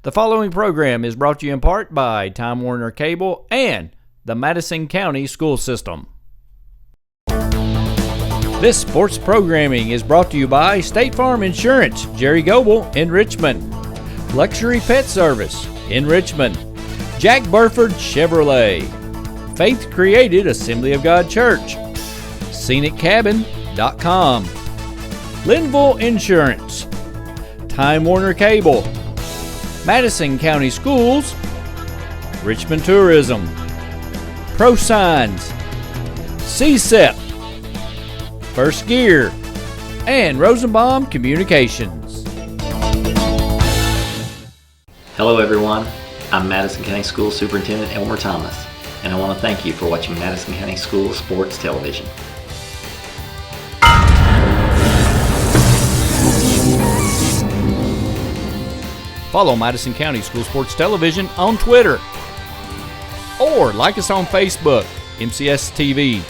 The following program is brought to you in part by Time Warner Cable and the Madison County School System. This sports programming is brought to you by State Farm Insurance, Jerry Goble in Richmond, Luxury Pet Service in Richmond, Jack Burford Chevrolet, Faith Created Assembly of God Church, ScenicCabin.com, Linville Insurance, Time Warner Cable, Madison County Schools, Richmond Tourism, Pro Signs, CSEP, First Gear, and Rosenbaum Communications. Hello everyone, I'm Madison County School Superintendent Elmer Thomas, and I want to thank you for watching Madison County School Sports Television. Follow Madison County School Sports Television on Twitter, or like us on Facebook, MCS TV,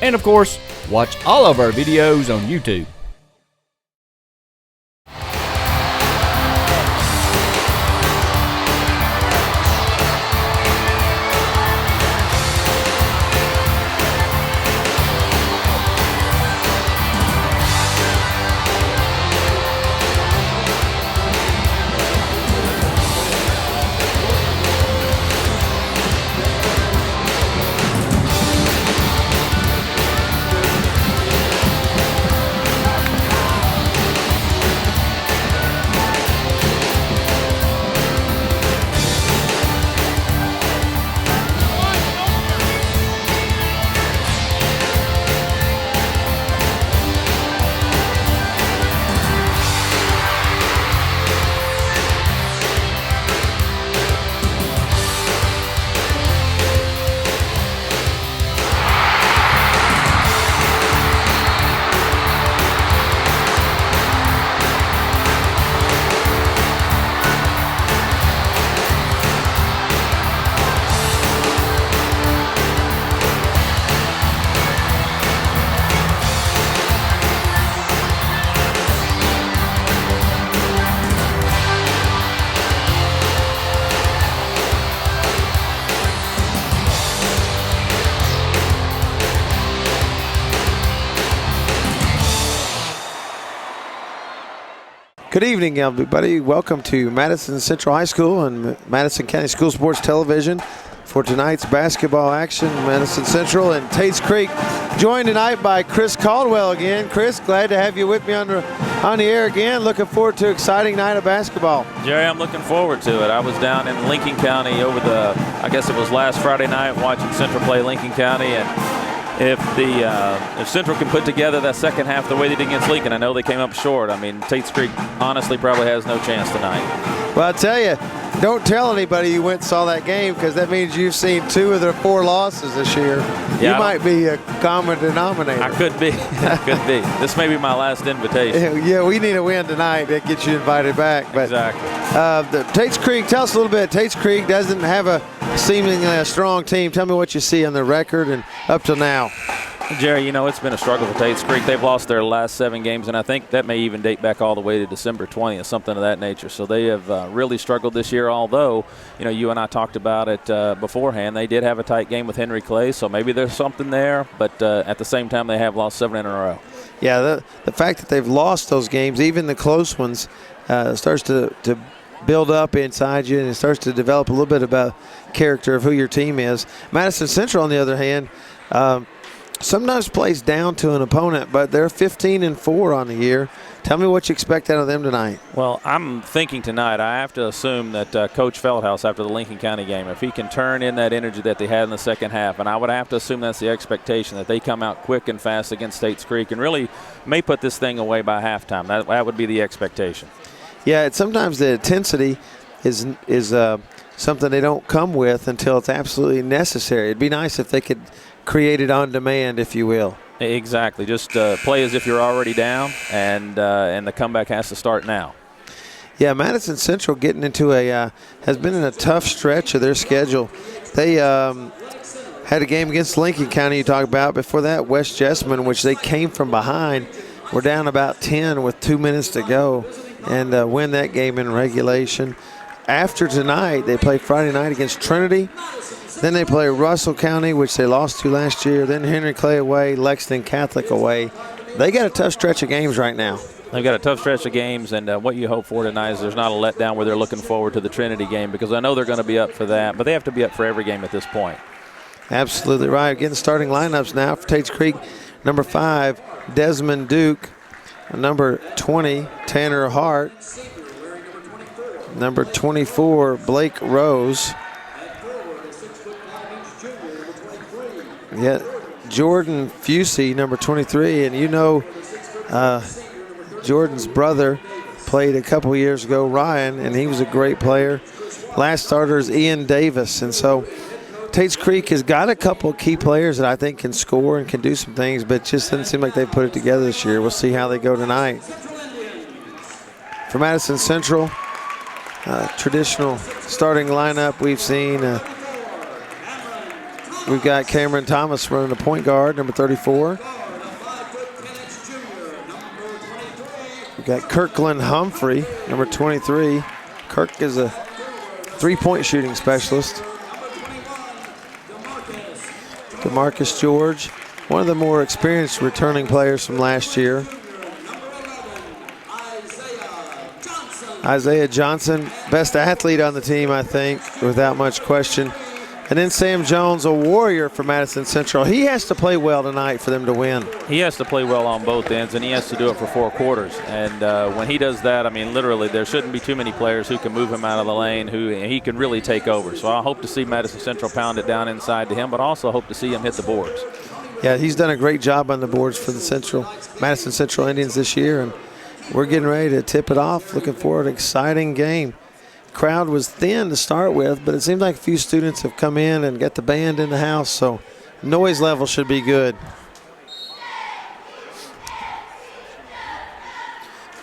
and of course, watch all of our videos on YouTube. Good evening, everybody. Welcome to Madison Central High School and Madison County School Sports Television for tonight's basketball action. Madison Central and Tates Creek, joined tonight by Chris Caldwell again. Chris, glad to have you with me on the air again. Looking forward to an exciting night of basketball. Jerry, I'm looking forward to it. I was down in Lincoln County over I guess it was last Friday night, watching Central play Lincoln County, and if Central can put together that second half the way they did against Lincoln, I know they came up short. I mean, Tates Creek honestly probably has no chance tonight. Well, I'll tell you, don't tell anybody you went and saw that game, because that means you've seen 2 of their 4 losses this year. Yeah, you might be a common denominator. I could be. I could be. This may be my last invitation. Yeah, we need a win tonight that gets you invited back. But, exactly. Tates Creek, tell us a little bit. Tates Creek doesn't have a seemingly strong team. Tell me what you see on the record and up to now. Jerry, you know, it's been a struggle for Tates Creek. They've lost their last 7 games, and I think that may even date back all the way to December 20th, something of that nature. So they have really struggled this year, although, you know, you and I talked about it beforehand. They did have a tight game with Henry Clay, so maybe there's something there, but at the same time, they have lost 7 in a row. Yeah, the fact that they've lost those games, even the close ones, starts to build up inside you, and it starts to develop a little bit about character of who your team is. Madison Central, on the other hand, sometimes plays down to an opponent, but they're 15-4 on the year. Tell me what you expect out of them tonight. Well, I'm thinking tonight I have to assume that Coach Feldhaus, after the Lincoln County game, if he can turn in that energy that they had in the second half, and I would have to assume that's the expectation, that they come out quick and fast against Tates Creek and really may put this thing away by halftime. That would be the expectation. Yeah, sometimes the intensity is something they don't come with until it's absolutely necessary. It'd be nice if they could create it on demand, if you will. Exactly. Just play as if you're already down, and the comeback has to start now. Yeah, Madison Central getting into has been in a tough stretch of their schedule. They had a game against Lincoln County you talked about. Before that, West Jessamine, which they came from behind. We're down about 10 with 2 minutes to go, and win that game in regulation. after tonight, they play Friday night against Trinity. Then they play Russell County, which they lost to last year. Then Henry Clay away, Lexington Catholic away. They got a tough stretch of games right now. They've got a tough stretch of games, and what you hope for tonight is there's not a letdown where they're looking forward to the Trinity game, because I know they're going to be up for that, but they have to be up for every game at this point. Absolutely right. Again, starting lineups now for Tates Creek. Number 5, Desmond Duke. Number 20, Tanner Hart. Number 24, Blake Rose. Yet Jordan Fusey, number 23, and you know Jordan's brother played a couple years ago, Ryan, and he was a great player. Last starter is Ian Davis, and so Tates Creek has got a couple of key players that I think can score and can do some things, but it just doesn't seem like they've put it together this year. We'll see how they go tonight. For Madison Central, traditional starting lineup we've seen. We've got Cameron Thomas running the point guard, number 34. We've got Kirkland Humphrey, number 23. Kirk is a three-point shooting specialist. DeMarcus George, one of the more experienced returning players from last year. Isaiah Johnson, best athlete on the team, I think, without much question. And then Sam Jones, a warrior for Madison Central. He has to play well tonight for them to win. He has to play well on both ends, and he has to do it for 4 quarters. And when he does that, I mean, literally, there shouldn't be too many players who can move him out of the lane, who he can really take over. So I hope to see Madison Central pound it down inside to him, but also hope to see him hit the boards. Yeah, he's done a great job on the boards for the Madison Central Indians this year, and we're getting ready to tip it off. Looking forward to an exciting game. Crowd was thin to start with, but it seems like a few students have come in and got the band in the house, so noise level should be good.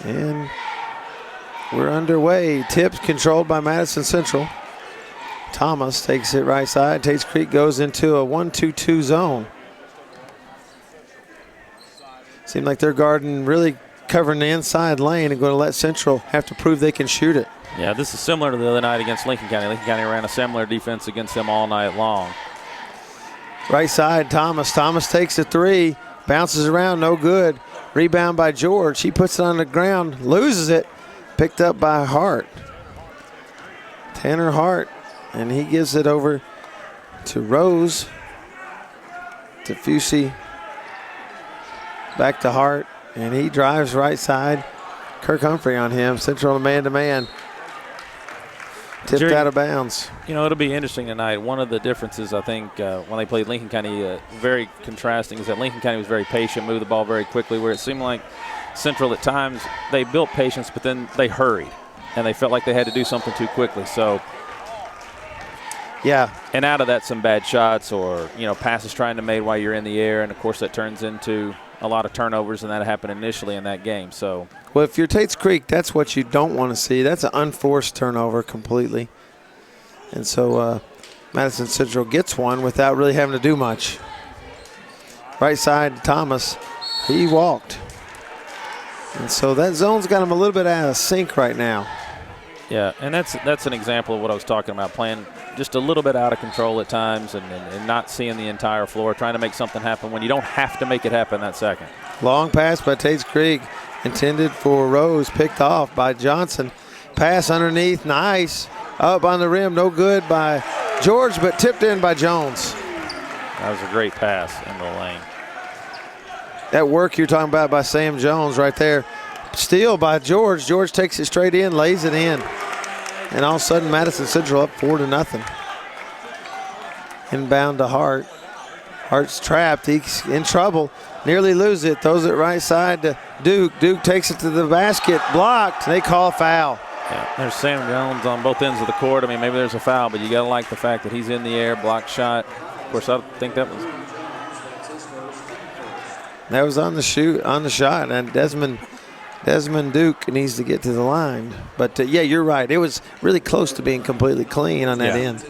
And we're underway. Tips controlled by Madison Central. Thomas takes it right side. Tates Creek goes into a 1-2-2 zone. Seemed like they're guarding, really covering the inside lane and going to let Central have to prove they can shoot it. Yeah, this is similar to the other night against Lincoln County. Lincoln County ran a similar defense against them all night long. Right side, Thomas. Thomas takes a 3, bounces around, no good. Rebound by George. He puts it on the ground, loses it. Picked up by Hart. Tanner Hart, and he gives it over to Rose. To Fusey. Back to Hart, and he drives right side. Kirk Humphrey on him. Central man-to-man. Tipped out of bounds. You know, it'll be interesting tonight. One of the differences, I think, when they played Lincoln County, very contrasting, is that Lincoln County was very patient, moved the ball very quickly, where it seemed like Central at times, they built patience, but then they hurried, and they felt like they had to do something too quickly. So, yeah. And out of that, some bad shots or, you know, passes trying to make while you're in the air, and, of course, that turns into a lot of turnovers, and that happened initially in that game. So, well, if you're Tates Creek, that's what you don't want to see. That's an unforced turnover completely. And so Madison Central gets one without really having to do much. Right side, Thomas, he walked. And so that zone's got him a little bit out of sync right now. Yeah, and that's an example of what I was talking about, playing just a little bit out of control at times and not seeing the entire floor, trying to make something happen when you don't have to make it happen that second. Long pass by Tates Creek, intended for Rose, picked off by Johnson. Pass underneath, nice. Up on the rim, no good by George, but tipped in by Jones. That was a great pass in the lane. That work you're talking about by Sam Jones right there. Steal by George. George takes it straight in, lays it in. And all of a sudden, Madison Central up 4-0. Inbound to Hart. Hart's trapped. He's in trouble. Nearly loses it. Throws it right side to Duke. Duke takes it to the basket. Blocked. They call a foul. Yeah, there's Sam Jones on both ends of the court. I mean, maybe there's a foul, but you got to like the fact that he's in the air, blocked shot. Of course, I think that was. That was on the shot. And Desmond Duke needs to get to the line. But, yeah, you're right. It was really close to being completely clean on that end.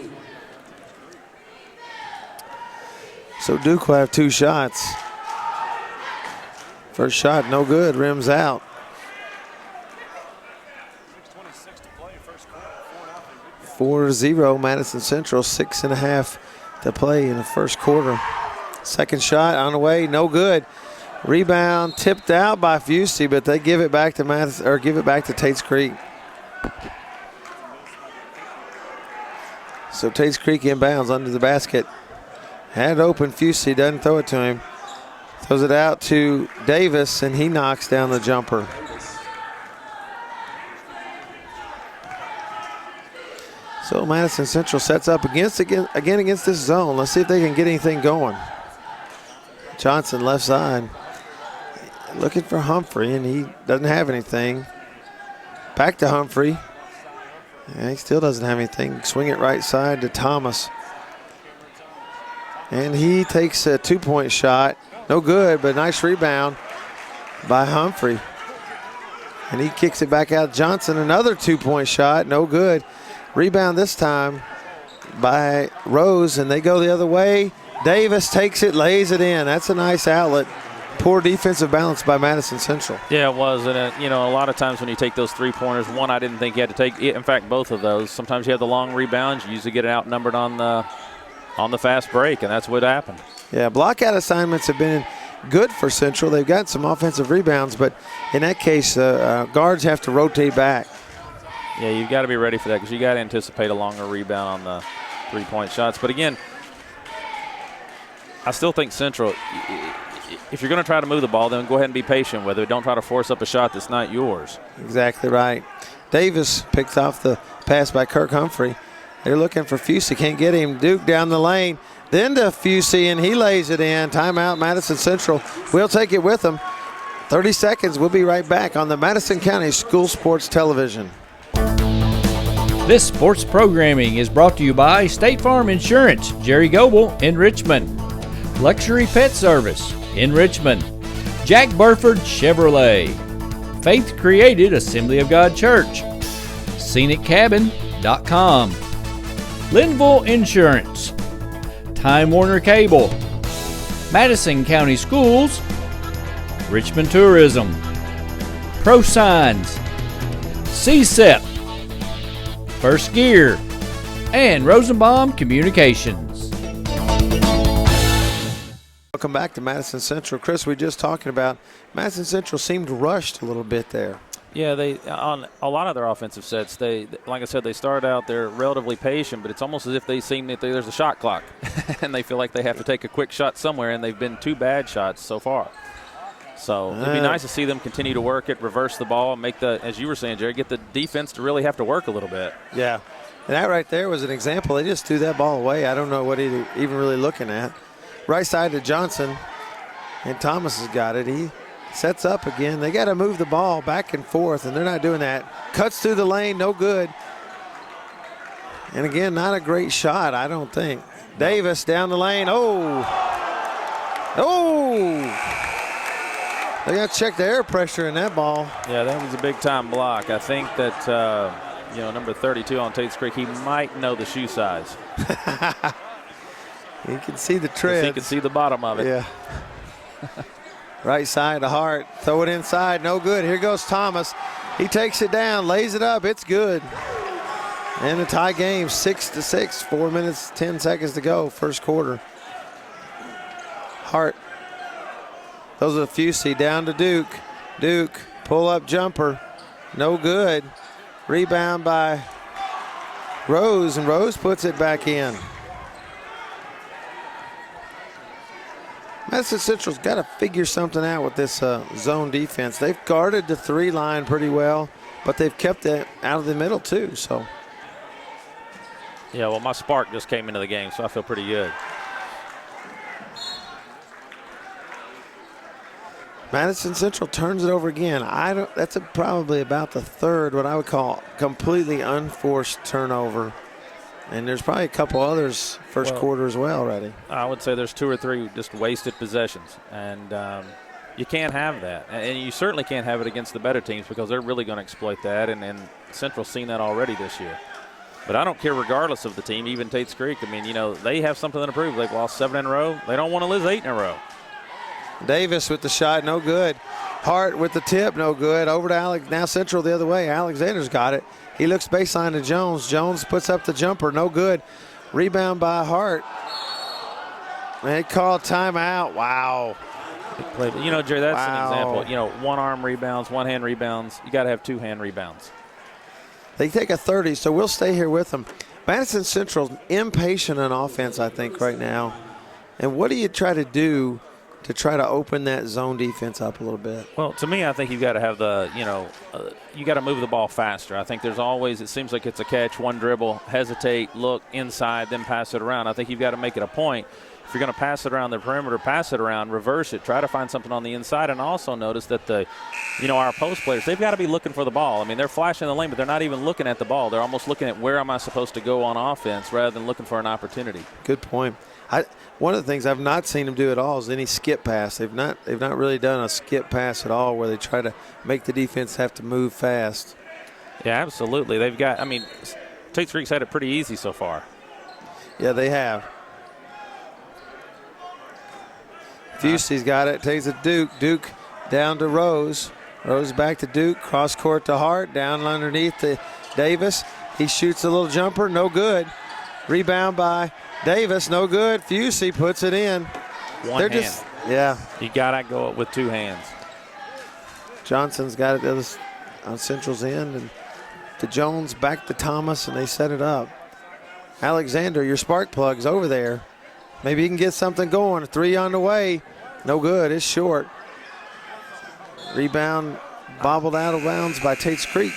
So Duke will have 2 shots. First shot, no good. Rims out. 4-0 Madison Central, 6.5 to play in the first quarter. Second shot on the way, no good. Rebound tipped out by Fusey, but they give it back to Tates Creek. So Tates Creek inbounds under the basket. Had it open, Fusey doesn't throw it to him. Throws it out to Davis, and he knocks down the jumper. So Madison Central sets up against this zone. Let's see if they can get anything going. Johnson left side. Looking for Humphrey, and he doesn't have anything. Back to Humphrey. Yeah, he still doesn't have anything. Swing it right side to Thomas. And he takes a two-point shot. No good, but nice rebound by Humphrey. And he kicks it back out. Johnson, another two-point shot. No good. Rebound this time by Rose, and they go the other way. Davis takes it, lays it in. That's a nice outlet. Poor defensive balance by Madison Central. Yeah, it was. And, a lot of times when you take those three-pointers, one I didn't think you had to take. In fact, both of those. Sometimes you have the long rebounds. You usually get outnumbered on the fast break, and that's what happened. Yeah, block-out assignments have been good for Central. They've got some offensive rebounds, but in that case, guards have to rotate back. Yeah, you've got to be ready for that because you got to anticipate a longer rebound on the three-point shots. But, again, I still think Central, if you're going to try to move the ball, then go ahead and be patient with it. Don't try to force up a shot that's not yours. Exactly right. Davis picks off the pass by Kirk Humphrey. They're looking for Fusey, can't get him. Duke down the lane, then to Fusey, and he lays it in. Timeout, Madison Central. We'll take it with them. 30 seconds. We'll be right back on the Madison County School Sports Television. This sports programming is brought to you by State Farm Insurance, Jerry Goble in Richmond. Luxury Pet Service in Richmond. Jack Burford Chevrolet. Faith Created Assembly of God Church. ScenicCabin.com. Linville Insurance. Time Warner Cable. Madison County Schools. Richmond Tourism. ProSigns. CSEP. First Gear. And Rosenbaum Communications. Welcome back to Madison Central. Chris, we were just talking about Madison Central seemed rushed a little bit there. Yeah, they on a lot of their offensive sets, like I said, they started out, they're relatively patient, but it's almost as if they seem that there's a shot clock and they feel like they have to take a quick shot somewhere, and they've been two bad shots so far. So it'd be nice to see them continue to work it, reverse the ball, make as you were saying, Jerry, get the defense to really have to work a little bit. Yeah, and that right there was an example. They just threw that ball away. I don't know what he's even really looking at. Right side to Johnson, and Thomas has got it. He sets up again. They got to move the ball back and forth, and they're not doing that. Cuts through the lane, no good. And again, not a great shot, I don't think. Davis down the lane. Oh! They got to check the air pressure in that ball. Yeah, that was a big-time block. I think that, number 32 on Tates Creek, he might know the shoe size. You can see the treads. He can see the bottom of it. Yeah. Right side to Hart. Throw it inside. No good. Here goes Thomas. He takes it down, lays it up. It's good. And a tie game, 6-6. 4 minutes, 10 seconds to go, first quarter. Hart. Those are Fusey down to Duke. Duke, pull-up jumper. No good. Rebound by Rose, and Rose puts it back in. Madison Central's got to figure something out with this zone defense. They've guarded the three line pretty well, but they've kept it out of the middle too. So, yeah, well, my spark just came into the game, so I feel pretty good. Madison Central turns it over again. That's probably about the third, what I would call completely unforced turnover. And there's probably a couple others first quarter as well already. I would say there's 2 or 3 just wasted possessions. And you can't have that. And you certainly can't have it against the better teams because they're really going to exploit that. And Central's seen that already this year. But I don't care regardless of the team, even Tates Creek. I mean, they have something to prove. They've lost 7 in a row. They don't want to lose 8 in a row. Davis with the shot, no good. Hart with the tip, no good. Over to Alex. Now Central the other way. Alexander's got it. He looks baseline to Jones. Jones puts up the jumper, no good. Rebound by Hart. They call timeout. Wow. Big play. But, Jerry, that's Wow. an example. One-arm rebounds, one-hand rebounds. You got to have two-hand rebounds. They take a 30, so we'll stay here with them. Madison Central's impatient on offense, I think, right now. And what do you try to do to try to open that zone defense up a little bit? Well, to me, I think you've got to have you got to move the ball faster. I think there's always, it seems like it's a catch, one dribble, hesitate, look inside, then pass it around. I think you've got to make it a point. If you're going to pass it around the perimeter, pass it around, reverse it, try to find something on the inside. And also notice that our post players, they've got to be looking for the ball. I mean, they're flashing the lane, but they're not even looking at the ball. They're almost looking at where am I supposed to go on offense rather than looking for an opportunity. Good point. One of the things I've not seen them do at all is any skip pass. They've not really done a skip pass at all where they try to make the defense have to move fast. Yeah, absolutely. They've got, Tates Creek's had it pretty easy so far. Yeah, they have. Fusey's got it. Takes it Duke. Duke down to Rose. Rose back to Duke. Cross court to Hart. Down underneath to Davis. He shoots a little jumper. No good. Rebound by Davis. No good. Fusey puts it in. One hand. Yeah. You got to go with two hands. Johnson's got it on Central's end. And to Jones, back to Thomas, and they set it up. Alexander, your spark plug's over there. Maybe he can get something going. A three on the way. No good. It's short. Rebound bobbled out of bounds by Tates Creek.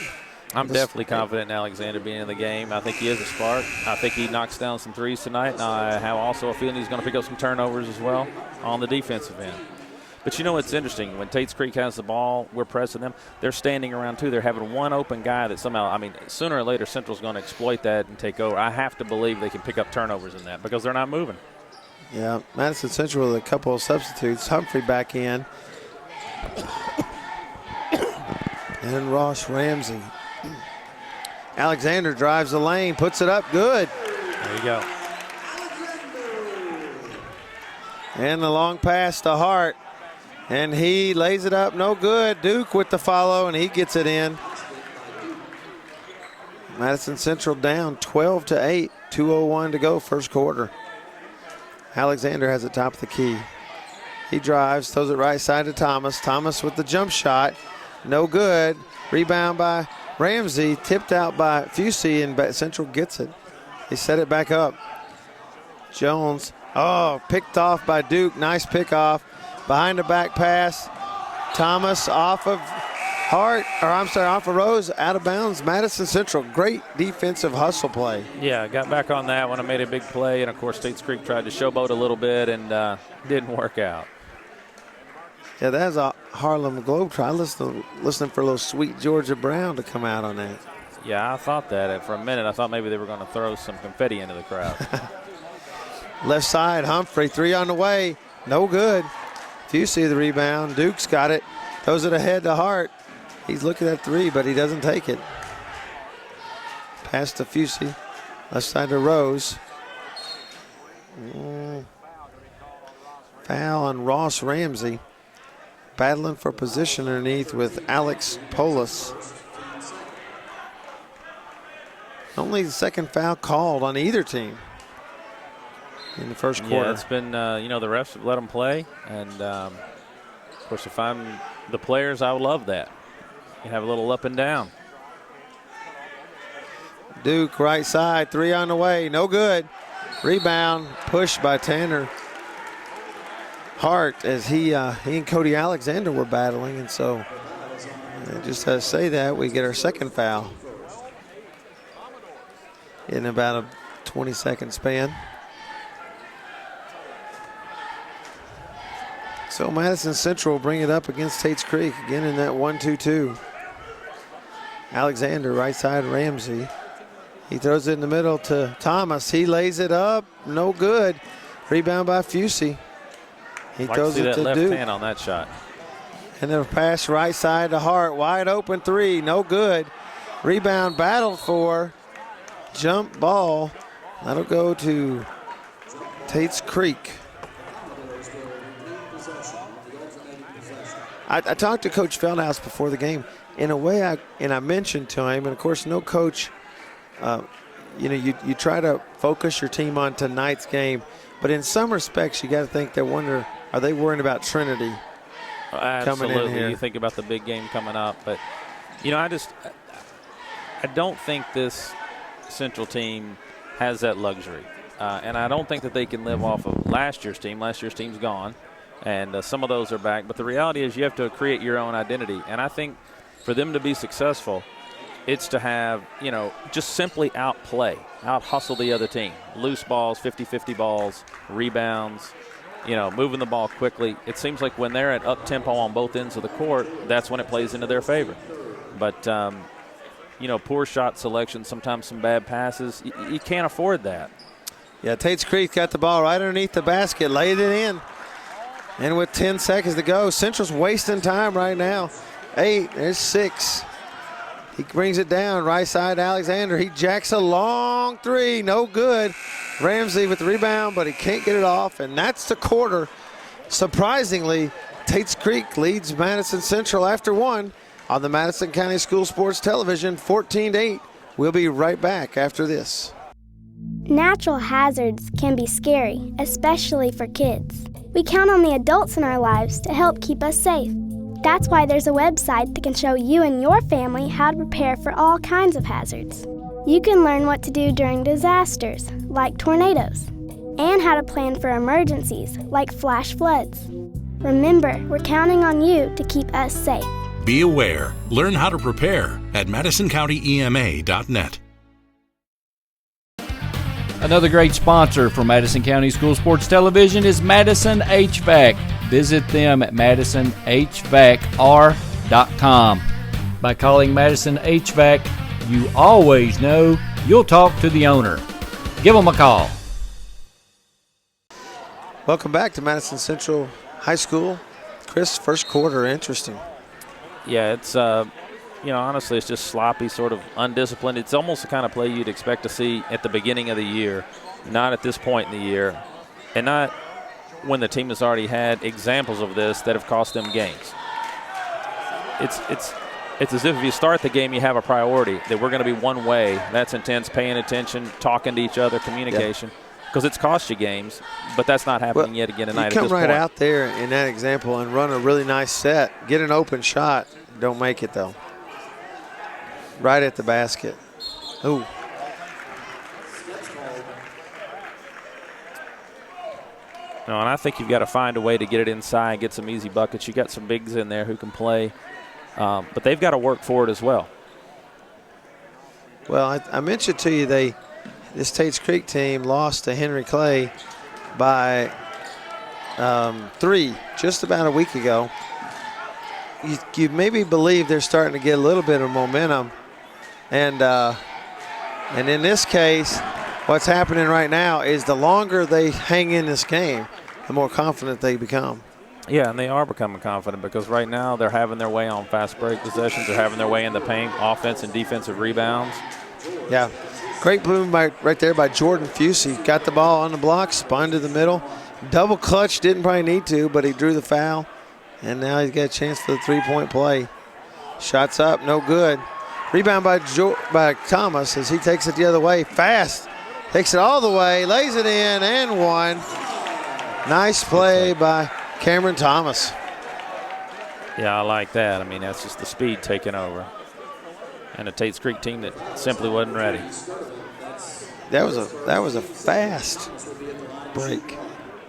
I'm definitely confident in Alexander being in the game. I think he is a spark. I think he knocks down some threes tonight. And I have also a feeling he's going to pick up some turnovers as well on the defensive end. But it's interesting. When Tates Creek has the ball, we're pressing them. They're standing around, too. They're having one open guy that somehow, sooner or later, Central's going to exploit that and take over. I have to believe they can pick up turnovers in that because they're not moving. Yeah, Madison Central with a couple of substitutes. Humphrey back in. And Ross Ramsey. Alexander drives the lane, puts it up, good. There you go. And the long pass to Hart. And he lays it up, no good. Duke with the follow, and he gets it in. Madison Central down 12-8, 2:01 to go, first quarter. Alexander has the top of the key. He drives, throws it right side to Thomas. Thomas with the jump shot, no good. Rebound by Ramsey, tipped out by Fusey, and Central gets it. They set it back up. Jones, picked off by Duke. Nice pick off. Behind the back pass. Thomas off of off of Rose, out of bounds. Madison Central, great defensive hustle play. Yeah, got back on that when I made a big play, and of course Tates Creek tried to showboat a little bit and didn't work out. Yeah, that's a Harlem Globetrotter. Listening for a little Sweet Georgia Brown to come out on that. Yeah, I thought that. For a minute, I thought maybe they were going to throw some confetti into the crowd. Left side, Humphrey, three on the way. No good. Fusey the rebound. Duke's got it. Throws it ahead to Hart. He's looking at three, but he doesn't take it. Pass to Fusey. Left side to Rose. Foul on Ross Ramsey. Battling for position underneath with Alex Polis. Only the second foul called on either team in the first quarter. Yeah, it's been, the refs have let them play. And, of course, if I'm the players, I would love that. You have a little up and down. Duke right side, three on the way, no good. Rebound, pushed by Tanner Hart as he and Cody Alexander were battling, and so just to say that, we get our second foul in about a 20-second span. So Madison Central will bring it up against Tates Creek again in that 1-2-2. Alexander right side, Ramsey. He throws it in the middle to Thomas. He lays it up, no good. Rebound by Fusey. He throws it to Duke. Left hand on that shot. And then a pass right side to Hart. Wide open three, no good. Rebound battled for. Jump ball. That'll go to Tates Creek. I talked to Coach Feldhouse before the game. In a way, I mentioned to him, and of course, no coach, you try to focus your team on tonight's game, but in some respects, you got to think are they worrying about Trinity coming in here? You think about the big game coming up, but I don't think this Central team has that luxury, and I don't think that they can live off of last year's team. Last year's team's gone, and some of those are back. But the reality is you have to create your own identity, and I think for them to be successful, it's to have, just simply outplay, out-hustle the other team. Loose balls, 50-50 balls, rebounds, moving the ball quickly. It seems like when they're at up-tempo on both ends of the court, that's when it plays into their favor. But, poor shot selection, sometimes some bad passes. You can't afford that. Yeah, Tates Creek got the ball right underneath the basket, laid it in. And with 10 seconds to go, Central's wasting time right now. 8, there's 6. He brings it down, right side Alexander. He jacks a long 3, no good. Ramsey with the rebound, but he can't get it off, and that's the quarter. Surprisingly, Tates Creek leads Madison Central after 1 on the Madison County School Sports Television, 14-8. We'll be right back after this. Natural hazards can be scary, especially for kids. We count on the adults in our lives to help keep us safe. That's why there's a website that can show you and your family how to prepare for all kinds of hazards. You can learn what to do during disasters, like tornadoes, and how to plan for emergencies, like flash floods. Remember, we're counting on you to keep us safe. Be aware. Learn how to prepare at MadisonCountyEMA.net. Another great sponsor for Madison County School Sports Television is Madison HVAC. Visit them at MadisonHVACR.com. By calling Madison HVAC, you always know you'll talk to the owner. Give them a call. Welcome back to Madison Central High School. Chris, first quarter, interesting. Yeah, it's, honestly, it's just sloppy, sort of undisciplined. It's almost the kind of play you'd expect to see at the beginning of the year, not at this point in the year, and not when the team has already had examples of this that have cost them games. It's as if you start the game, you have a priority that we're going to be one way. That's intense, paying attention, talking to each other, communication, because it's cost you games, but that's not happening yet again tonight. You come right out there in that example and run a really nice set, get an open shot, don't make it though. Right at the basket. Ooh. No, and I think you've got to find a way to get it inside, get some easy buckets. You got some bigs in there who can play, but they've got to work for it as well. Well, I mentioned to you this Tates Creek team lost to Henry Clay by 3 just about a week ago. You maybe believe they're starting to get a little bit of momentum, and in this case, what's happening right now is the longer they hang in this game, the more confident they become. Yeah, and they are becoming confident because right now they're having their way on fast break possessions. They're having their way in the paint, offense and defensive rebounds. Yeah, great bloom right there by Jordan Fusey. Got the ball on the block, spun to the middle. Double clutch, didn't probably need to, but he drew the foul. And now he's got a chance for the three-point play. Shots up, no good. Rebound by Thomas as he takes it the other way. Fast, takes it all the way, lays it in, and 1. Nice play by Cameron Thomas. Yeah, I like that. I mean, that's just the speed taking over. And a Tates Creek team that simply wasn't ready. That was a fast break.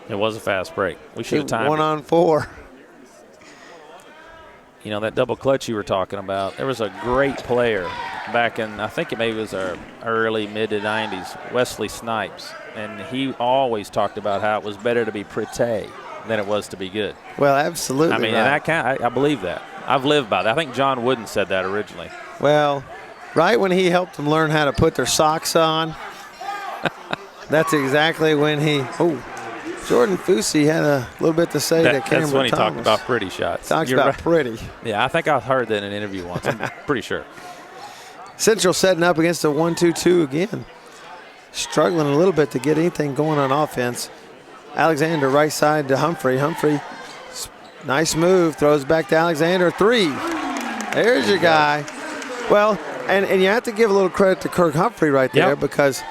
It was a fast break. We should have timed 1 on 4. You know, that double clutch you were talking about, there was a great player back in, I think it maybe was our early, mid-90s, Wesley Snipes. And he always talked about how it was better to be pretty than it was to be good. Well, absolutely. I mean, right. and I believe that. I've lived by that. I think John Wooden said that originally. Well, right when he helped them learn how to put their socks on, that's exactly when Jordan Fusey had a little bit to say to Cameron Thomas. That's when he talked about pretty shots. Talks about pretty. Yeah, I think I heard that in an interview once. I'm pretty sure. Central setting up against a 1-2-2 again. Struggling a little bit to get anything going on offense. Alexander right side to Humphrey. Humphrey Nice move. Throws back to Alexander. 3. There's your guy. Well, and you have to give a little credit to Kirk Humphrey right there because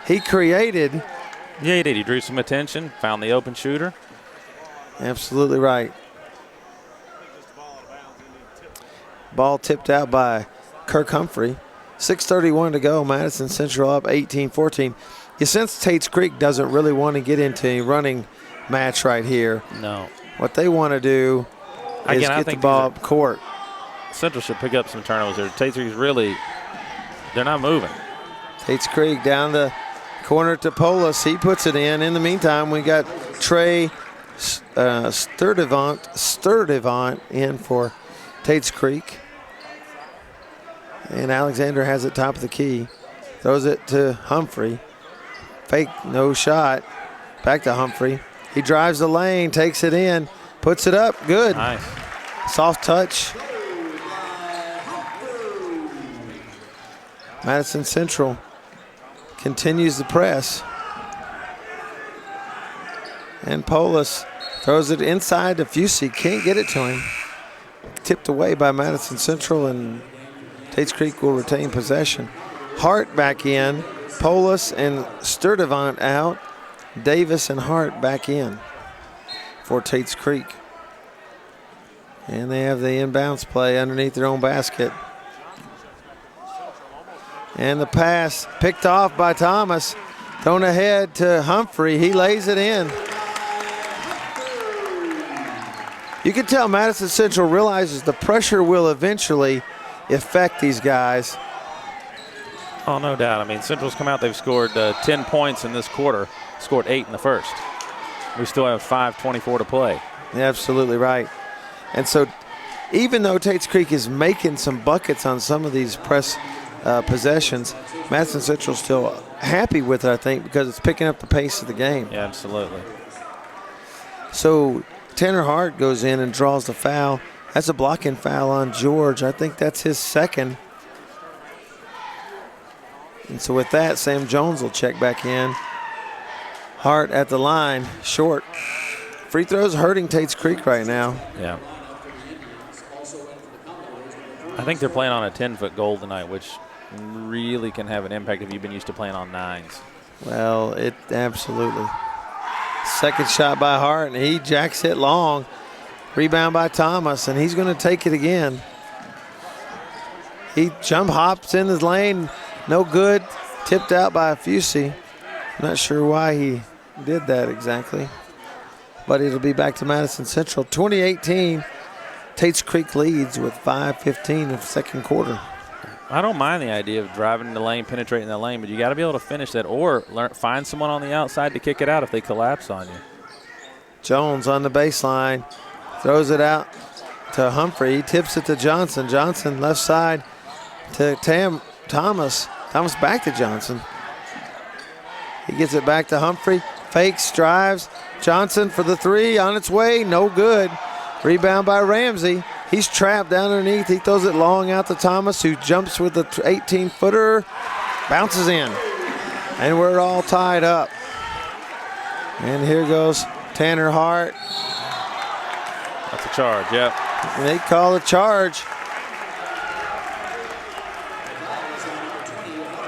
he created. Yeah, he did. He drew some attention, found the open shooter. Absolutely right. Ball tipped out by Kirk Humphrey. 6:31 to go. Madison Central up 18-14. You sense Tates Creek doesn't really want to get into a running match right here. No. What they want to do is get the ball up court. Central should pick up some turnovers there. Tates Creek's really, they're not moving. Tates Creek down the corner to Polis. He puts it in. In the meantime, we got Trey Sturdivant in for Tates Creek. And Alexander has it top of the key. Throws it to Humphrey. Fake, no shot. Back to Humphrey. He drives the lane, takes it in, puts it up. Good. Nice. Soft touch. Madison Central continues the press. And Polis throws it inside to Fusey. Can't get it to him. Tipped away by Madison Central, and Tates Creek will retain possession. Hart back in. Polis and Sturdivant out. Davis and Hart back in for Tates Creek. And they have the inbounds play underneath their own basket. And the pass picked off by Thomas. Thrown ahead to Humphrey. He lays it in. You can tell Madison Central realizes the pressure will eventually affect these guys. Oh, no doubt. I mean, Central's come out. They've scored 10 points in this quarter. Scored 8 in the first. We still have 5:24 to play. Yeah, absolutely right. And so even though Tates Creek is making some buckets on some of these press possessions, Madison Central's still happy with it, I think, because it's picking up the pace of the game. Yeah, absolutely. So Tanner Hart goes in and draws the foul. That's a blocking foul on George. I think that's his second. And so with that, Sam Jones will check back in. Hart at the line, short. Free throws hurting Tates Creek right now. Yeah. I think they're playing on a 10-foot goal tonight, which really can have an impact if you've been used to playing on 9s. Well, it absolutely. Second shot by Hart, and he jacks it long. Rebound by Thomas, and he's going to take it again. He jump hops in his lane, no good. Tipped out by Fusey. Not sure why he did that exactly, but it'll be back to Madison Central. 2018, Tates Creek leads with 5:15 in the second quarter. I don't mind the idea of driving in the lane, penetrating the lane, but you got to be able to finish that or find someone on the outside to kick it out if they collapse on you. Jones on the baseline, throws it out to Humphrey. He tips it to Johnson. Johnson left side to Thomas. Thomas back to Johnson. He gets it back to Humphrey. Fakes, drives. Johnson for the 3, on its way, no good. Rebound by Ramsey. He's trapped down underneath. He throws it long out to Thomas, who jumps with the 18-footer. Bounces in. And we're all tied up. And here goes Tanner Hart. That's a charge, yep. And they call a charge.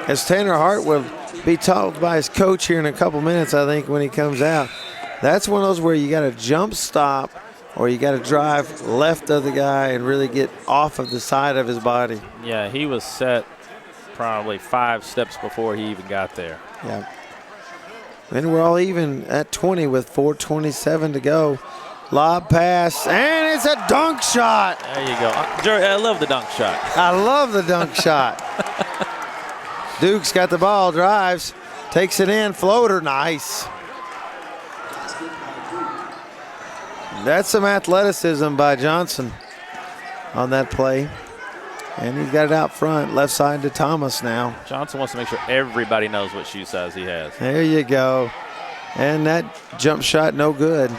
As Tanner Hart will be told by his coach here in a couple minutes, I think, when he comes out. That's one of those where you got to jump stop or you got to drive left of the guy and really get off of the side of his body. Yeah, he was set probably 5 steps before he even got there. Yeah. And we're all even at 20 with 4:27 to go. Lob pass, and it's a dunk shot. There you go. Jerry, I love the dunk shot. I love the dunk shot. Duke's got the ball, drives, takes it in, floater, nice. That's some athleticism by Johnson on that play. And he's got it out front, left side to Thomas now. Johnson wants to make sure everybody knows what shoe size he has. There you go. And that jump shot, no good.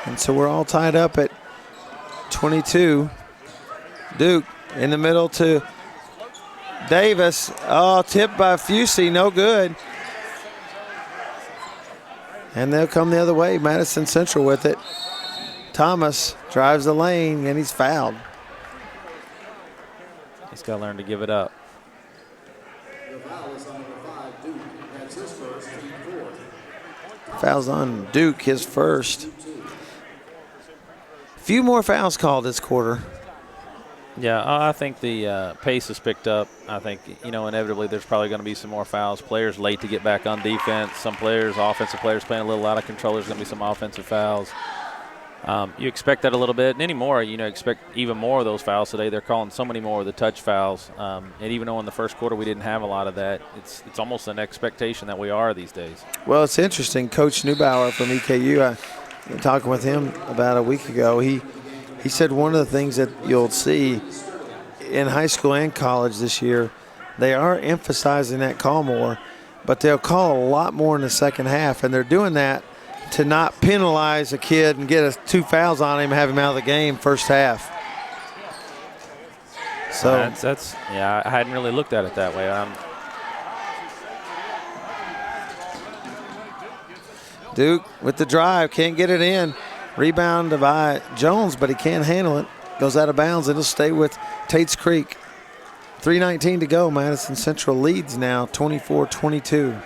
And so we're all tied up at 22. Duke in the middle to Davis. Oh, tipped by Fusey, no good. And they'll come the other way. Madison Central with it. Thomas drives the lane, and he's fouled. He's got to learn to give it up. Fouls on Duke, his first. Few more fouls called this quarter. Yeah, I think the pace has picked up. I think, inevitably there's probably going to be some more fouls. Players late to get back on defense. Some players, offensive players, playing a little out of control. There's going to be some offensive fouls. You expect that a little bit. And anymore, expect even more of those fouls today. They're calling so many more of the touch fouls. And even though in the first quarter we didn't have a lot of that, it's almost an expectation that we are these days. Well, it's interesting. Coach Neubauer from EKU, I was talking with him about a week ago. He said one of the things that you'll see in high school and college this year, they are emphasizing that call more, but they'll call a lot more in the second half, and they're doing that to not penalize a kid and get 2 fouls on him and have him out of the game first half. So I hadn't really looked at it that way. Duke with the drive, can't get it in. Rebound by Jones, but he can't handle it. Goes out of bounds. It'll stay with Tates Creek. 3:19 to go. Madison Central leads now 24-22.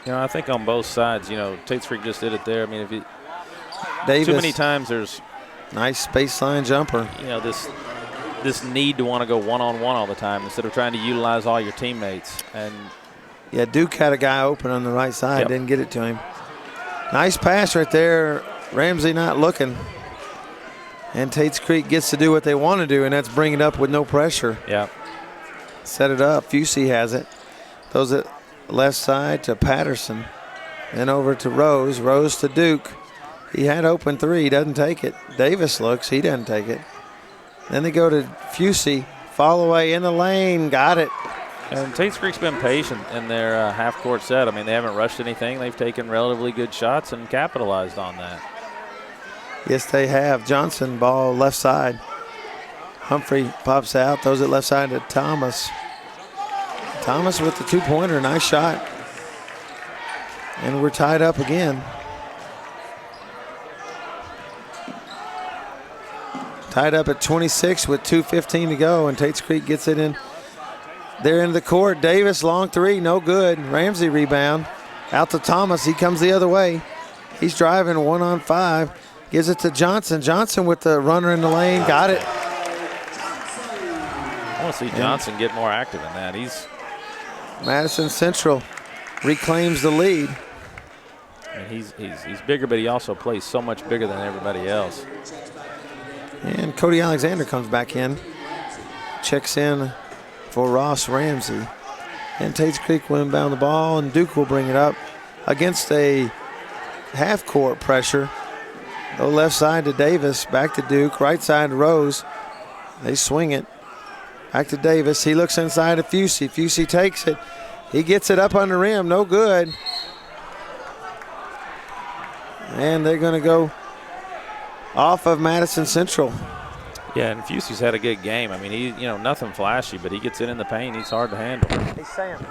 I think on both sides, Tates Creek just did it there. I mean, Davis, too many times there's nice baseline jumper. This need to want to go one-on-one all the time instead of trying to utilize all your teammates. And yeah, Duke had a guy open on the right side, yep. Didn't get it to him. Nice pass right there. Ramsey not looking. And Tates Creek gets to do what they want to do, and that's bring it up with no pressure. Yeah. Set it up. Fusey has it. Throws it left side to Patterson. Then over to Rose. Rose to Duke. He had open three. He doesn't take it. Davis looks. He doesn't take it. Then they go to Fusey. Fall away in the lane. Got it. And Tates Creek's been patient in their half-court set. I mean, they haven't rushed anything. They've taken relatively good shots and capitalized on that. Yes, they have. Johnson ball left side. Humphrey pops out, throws it left side to Thomas. Thomas with the two-pointer. Nice shot. And we're tied up again. Tied up at 26 with 2:15 to go, and Tates Creek gets it in. They're into the court. Davis, long three, no good. Ramsey rebound. Out to Thomas. He comes the other way. He's driving 1-on-5. Gives it to Johnson. Johnson with the runner in the lane. Got it. I want to see Johnson get more active in that. Madison Central reclaims the lead. I mean, he's bigger, but he also plays so much bigger than everybody else. And Cody Alexander comes back in. Checks in for Ross Ramsey. And Tates Creek will inbound the ball, and Duke will bring it up against a half-court pressure. Go left side to Davis, back to Duke, right side to Rose. They swing it. Back to Davis. He looks inside to Fusey. Fusey takes it. He gets it up on the rim. No good. And they're going to go off of Madison Central. Yeah, and Fusey's had a good game. I mean, he, nothing flashy, but he gets it in the paint. He's hard to handle. Hey, Sam.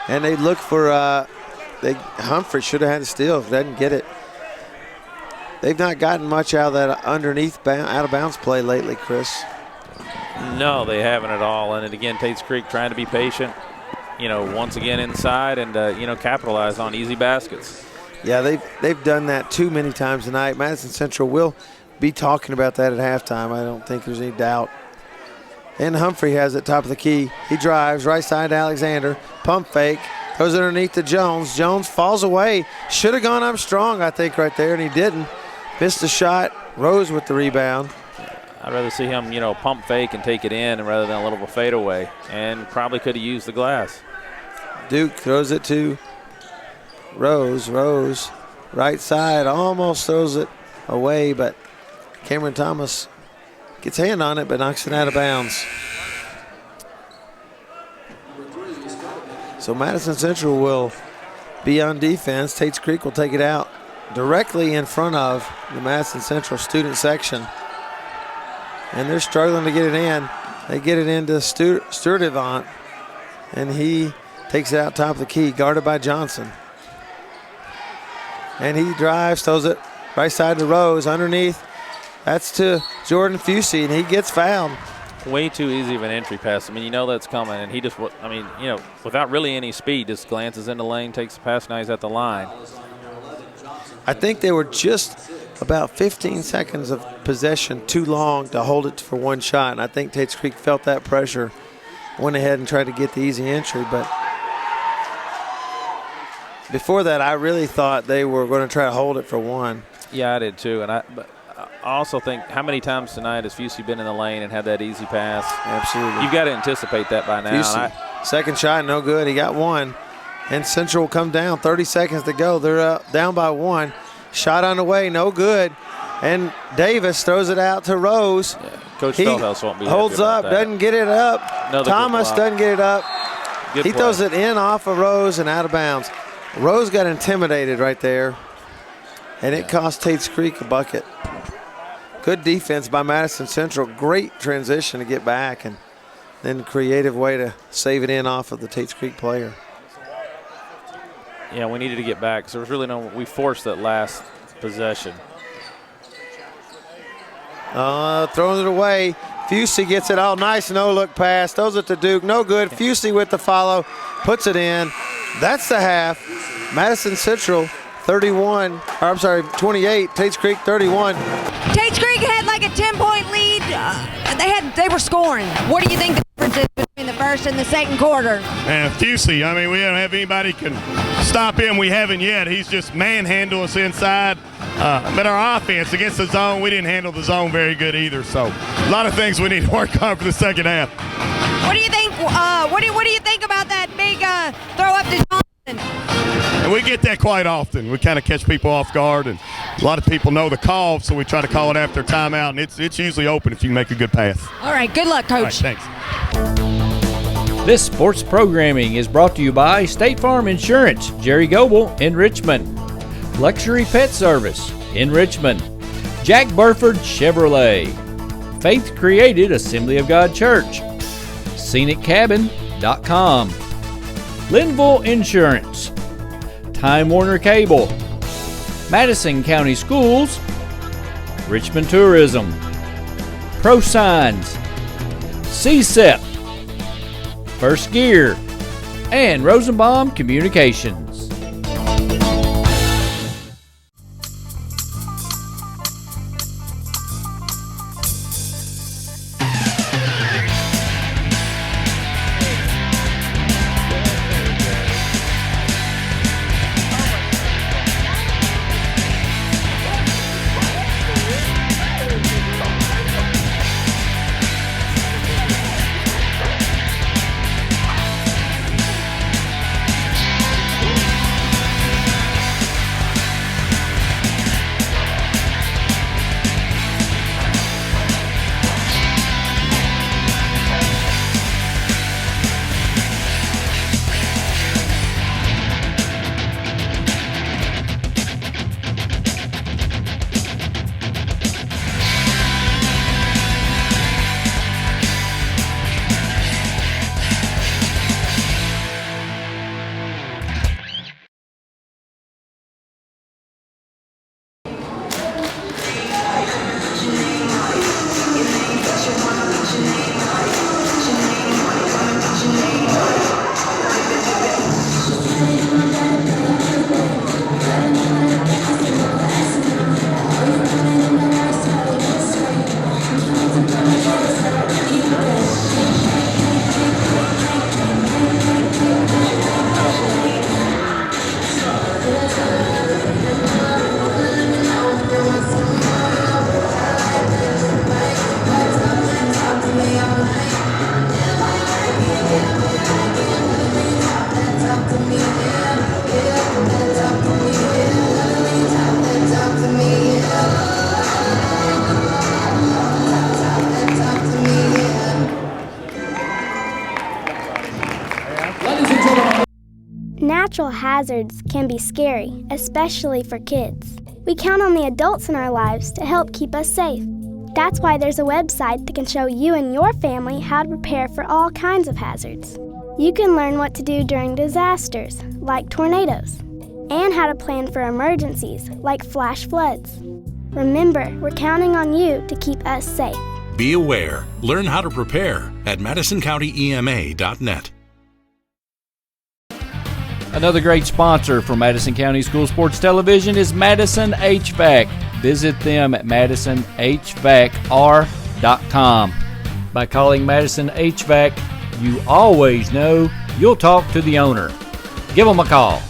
And they look for Humphrey should have had a steal. Doesn't get it. They've not gotten much out of that underneath out of bounds play lately, Chris. No, they haven't at all. And again, Tates Creek trying to be patient. Once again inside and capitalize on easy baskets. Yeah, they've done that too many times tonight. Madison Central will be talking about that at halftime. I don't think there's any doubt. And Humphrey has it top of the key. He drives right side to Alexander. Pump fake. Goes underneath to Jones. Jones falls away. Should have gone up strong, I think, right there, and he didn't. Missed a shot. Rose with the rebound. I'd rather see him, pump fake and take it in rather than a little fadeaway. And probably could have used the glass. Duke throws it to Rose. Rose, right side, almost throws it away, but Cameron Thomas gets a hand on it, but knocks it out of bounds. So Madison Central will be on defense. Tates Creek will take it out directly in front of the Madison Central student section. And they're struggling to get it in. They get it into Sturdivant, and he Takes it out top of the key, guarded by Johnson. And he drives, throws it right side to Rose, underneath. That's to Jordan Fusey, and he gets fouled. Way too easy of an entry pass. I mean, you know that's coming, and he just, I mean, you know, without really any speed, just glances in the lane, takes the pass, now he's at the line. I think they were just about 15 seconds of possession too long to hold it for one shot, and I think Tates Creek felt that pressure, went ahead and tried to get the easy entry, but before that, I really thought they were going to try to hold it for one. Yeah, I did too, and I also think, how many times tonight has Fusey been in the lane and had that easy pass? Absolutely. You've got to anticipate that by now. Fusey, second shot, no good. He got one. And Central will come down, 30 seconds to go. They're down by one. Shot on the way, no good. And Davis throws it out to Rose. Yeah, Coach Feldhouse won't be happy holds about up, that. doesn't get it up. Thomas doesn't get it up. Good he play. throws it in off of Rose and out of bounds. Rose got intimidated right there, and it cost Tates Creek a bucket. Good defense by Madison Central. Great transition to get back, and then creative way to save it in off of the Tates Creek player. Yeah, we needed to get back, so there was really we forced that last possession. Throwing it away. Fusey gets it all nice, no-look pass. Throws it to Duke, no good. Fusey with the follow, puts it in. That's the half. Madison Central 28, Tates Creek 31. Tates Creek had like a 10-point lead. They were scoring. What do you think the difference is between the first and the second quarter? And Fusey, I mean, we don't have anybody can stop him. We haven't yet. He's just manhandle us inside. But our offense against the zone, we didn't handle the zone very good either. So a lot of things we need to work on for the second half. What do you think? What do you think about that big throw up to Johnson? And we get that quite often. We kind of catch people off guard, and a lot of people know the call, so we try to call it after timeout, and it's usually open if you make a good pass. All right, good luck, Coach. All right, thanks. This sports programming is brought to you by State Farm Insurance, Jerry Goble in Richmond, Luxury Pet Service in Richmond, Jack Burford Chevrolet, Faith Created Assembly of God Church, ScenicCabin.com, Linville Insurance, Time Warner Cable, Madison County Schools, Richmond Tourism, Pro Signs, CSEP, First Gear, and Rosenbaum Communications. Natural hazards can be scary, especially for kids. We count on the adults in our lives to help keep us safe. That's why there's a website that can show you and your family how to prepare for all kinds of hazards. You can learn what to do during disasters, like tornadoes, and how to plan for emergencies, like flash floods. Remember, we're counting on you to keep us safe. Be aware. Learn how to prepare at MadisonCountyEMA.net. Another great sponsor for Madison County School Sports Television is Madison HVAC. Visit them at MadisonHVACR.com. By calling Madison HVAC, you always know you'll talk to the owner. Give them a call.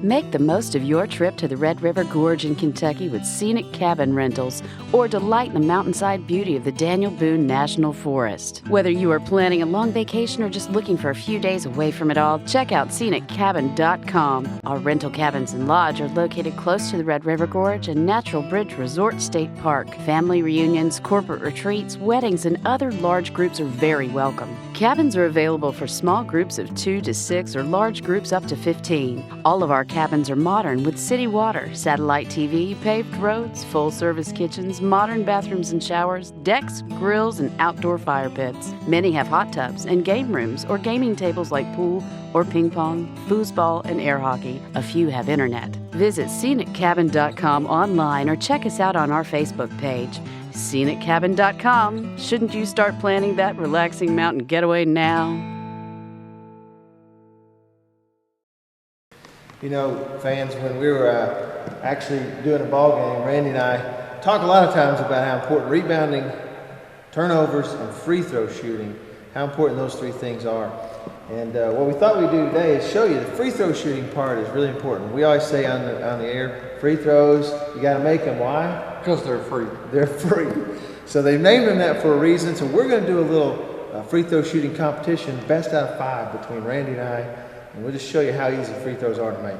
Make the most of your trip to the Red River Gorge in Kentucky with scenic cabin rentals, or delight in the mountainside beauty of the Daniel Boone National Forest. Whether you are planning a long vacation or just looking for a few days away from it all, check out ScenicCabin.com. Our rental cabins and lodge are located close to the Red River Gorge and Natural Bridge Resort State Park. Family reunions, corporate retreats, weddings, and other large groups are very welcome. Cabins are available for small groups of 2 to 6 or large groups up to 15. All of our cabins are modern with city water, satellite TV, paved roads, full-service kitchens, modern bathrooms and showers, decks, grills, and outdoor fire pits. Many have hot tubs and game rooms or gaming tables like pool or ping pong, foosball, and air hockey. A few have internet. Visit ScenicCabin.com online or check us out on our Facebook page. ScenicCabin.com. Shouldn't you start planning that relaxing mountain getaway now? You know, fans, when we were actually doing a ball game, Randy and I talk a lot of times about how important rebounding, turnovers, and free throw shooting, how important those three things are. And what we thought we'd do today is show you the free throw shooting part is really important. We always say on the air, free throws, you got to make them. Why? Because they're free. They're free. So they've named them that for a reason. So we're going to do a little free throw shooting competition, best out of 5 between Randy and I. And we'll just show you how easy free throws are to make.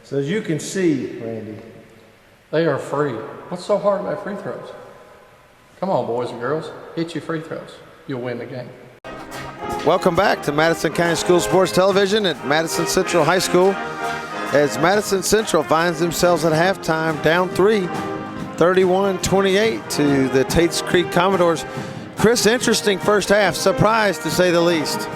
So as you can see, Randy, They are free. What's so hard about free throws? Come on, boys and girls, hit your free throws. You'll win the game. welcome back to Madison County School Sports Television at Madison Central High School, as Madison Central finds themselves at halftime down 3, 31-28 to the Tates Creek Commodores. Chris, interesting first half, surprised to say the least.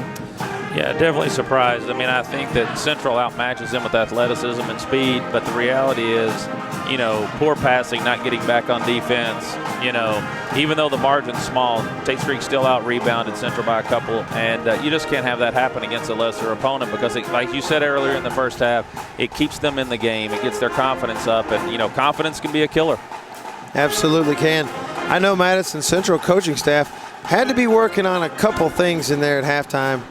Yeah, definitely surprised. I mean, I think that Central outmatches them with athleticism and speed, but the reality is, you know, poor passing, not getting back on defense. You know, even though the margin's small, Tates Creek still out-rebounded Central by a couple, and you just can't have that happen against a lesser opponent because, like you said earlier in the first half, it keeps them in the game. It gets their confidence up, and, you know, confidence can be a killer. Absolutely can. I know Madison Central coaching staff had to be working on a couple things in there at halftime.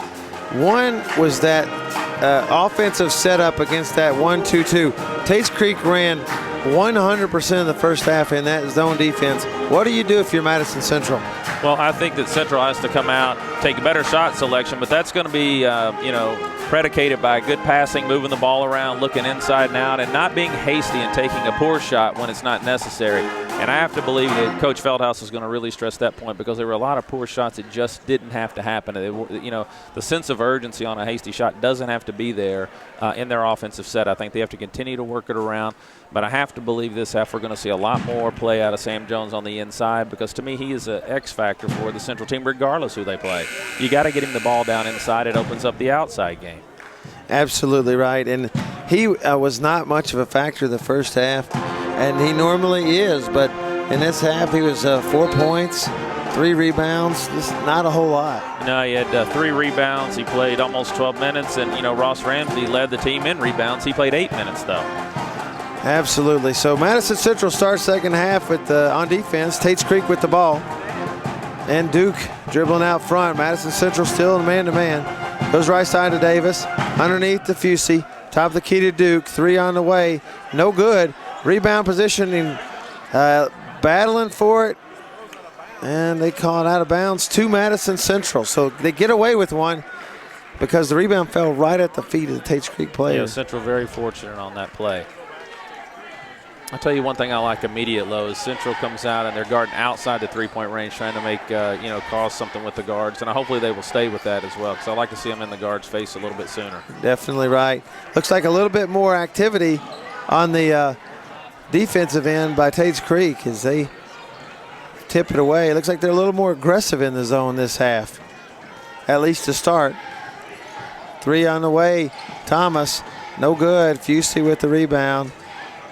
One was that offensive setup against that 1-2-2. Tates Creek ran 100% of the first half in that zone defense. What do you do if you're Madison Central? Well, I think that Central has to come out, take a better shot selection, but that's going to be, you know, predicated by good passing, moving the ball around, looking inside and out, and not being hasty and taking a poor shot when it's not necessary. And I have to believe that Coach Feldhaus is going to really stress that point because there were a lot of poor shots that just didn't have to happen. You know, the sense of urgency on a hasty shot doesn't have to be there in their offensive set. I think they have to continue to work it around. But I have to believe this half we're going to see a lot more play out of Sam Jones on the inside because, to me, he is an X factor for the Central team regardless who they play. You got to get him the ball down inside. It opens up the outside game. Absolutely right. And he was not much of a factor the first half, and he normally is. But in this half, he was 4 points, 3 rebounds, just not a whole lot. No, he had 3 rebounds. He played almost 12 minutes. And, you know, Ross Ramsey led the team in rebounds. He played 8 minutes, though. Absolutely. So Madison Central starts second half with on defense. Tates Creek with the ball. And Duke dribbling out front. Madison Central still in man-to-man. Goes right side to Davis. Underneath to Fusey. Top of the key to Duke. 3 on the way. No good. Rebound positioning battling for it, and they call it out of bounds to Madison Central. So they get away with one because the rebound fell right at the feet of the Tates Creek player. Yeah, Central very fortunate on that play. I'll tell you one thing I like immediate low is Central comes out and they're guarding outside the three-point range, trying to make, cause something with the guards. And hopefully they will stay with that as well, because I like to see them in the guards' face a little bit sooner. Definitely right. Looks like a little bit more activity on the defensive end by Tates Creek as they tip it away. It looks like they're a little more aggressive in the zone this half, at least to start. 3 on the way. Thomas, no good. Fusey with the rebound.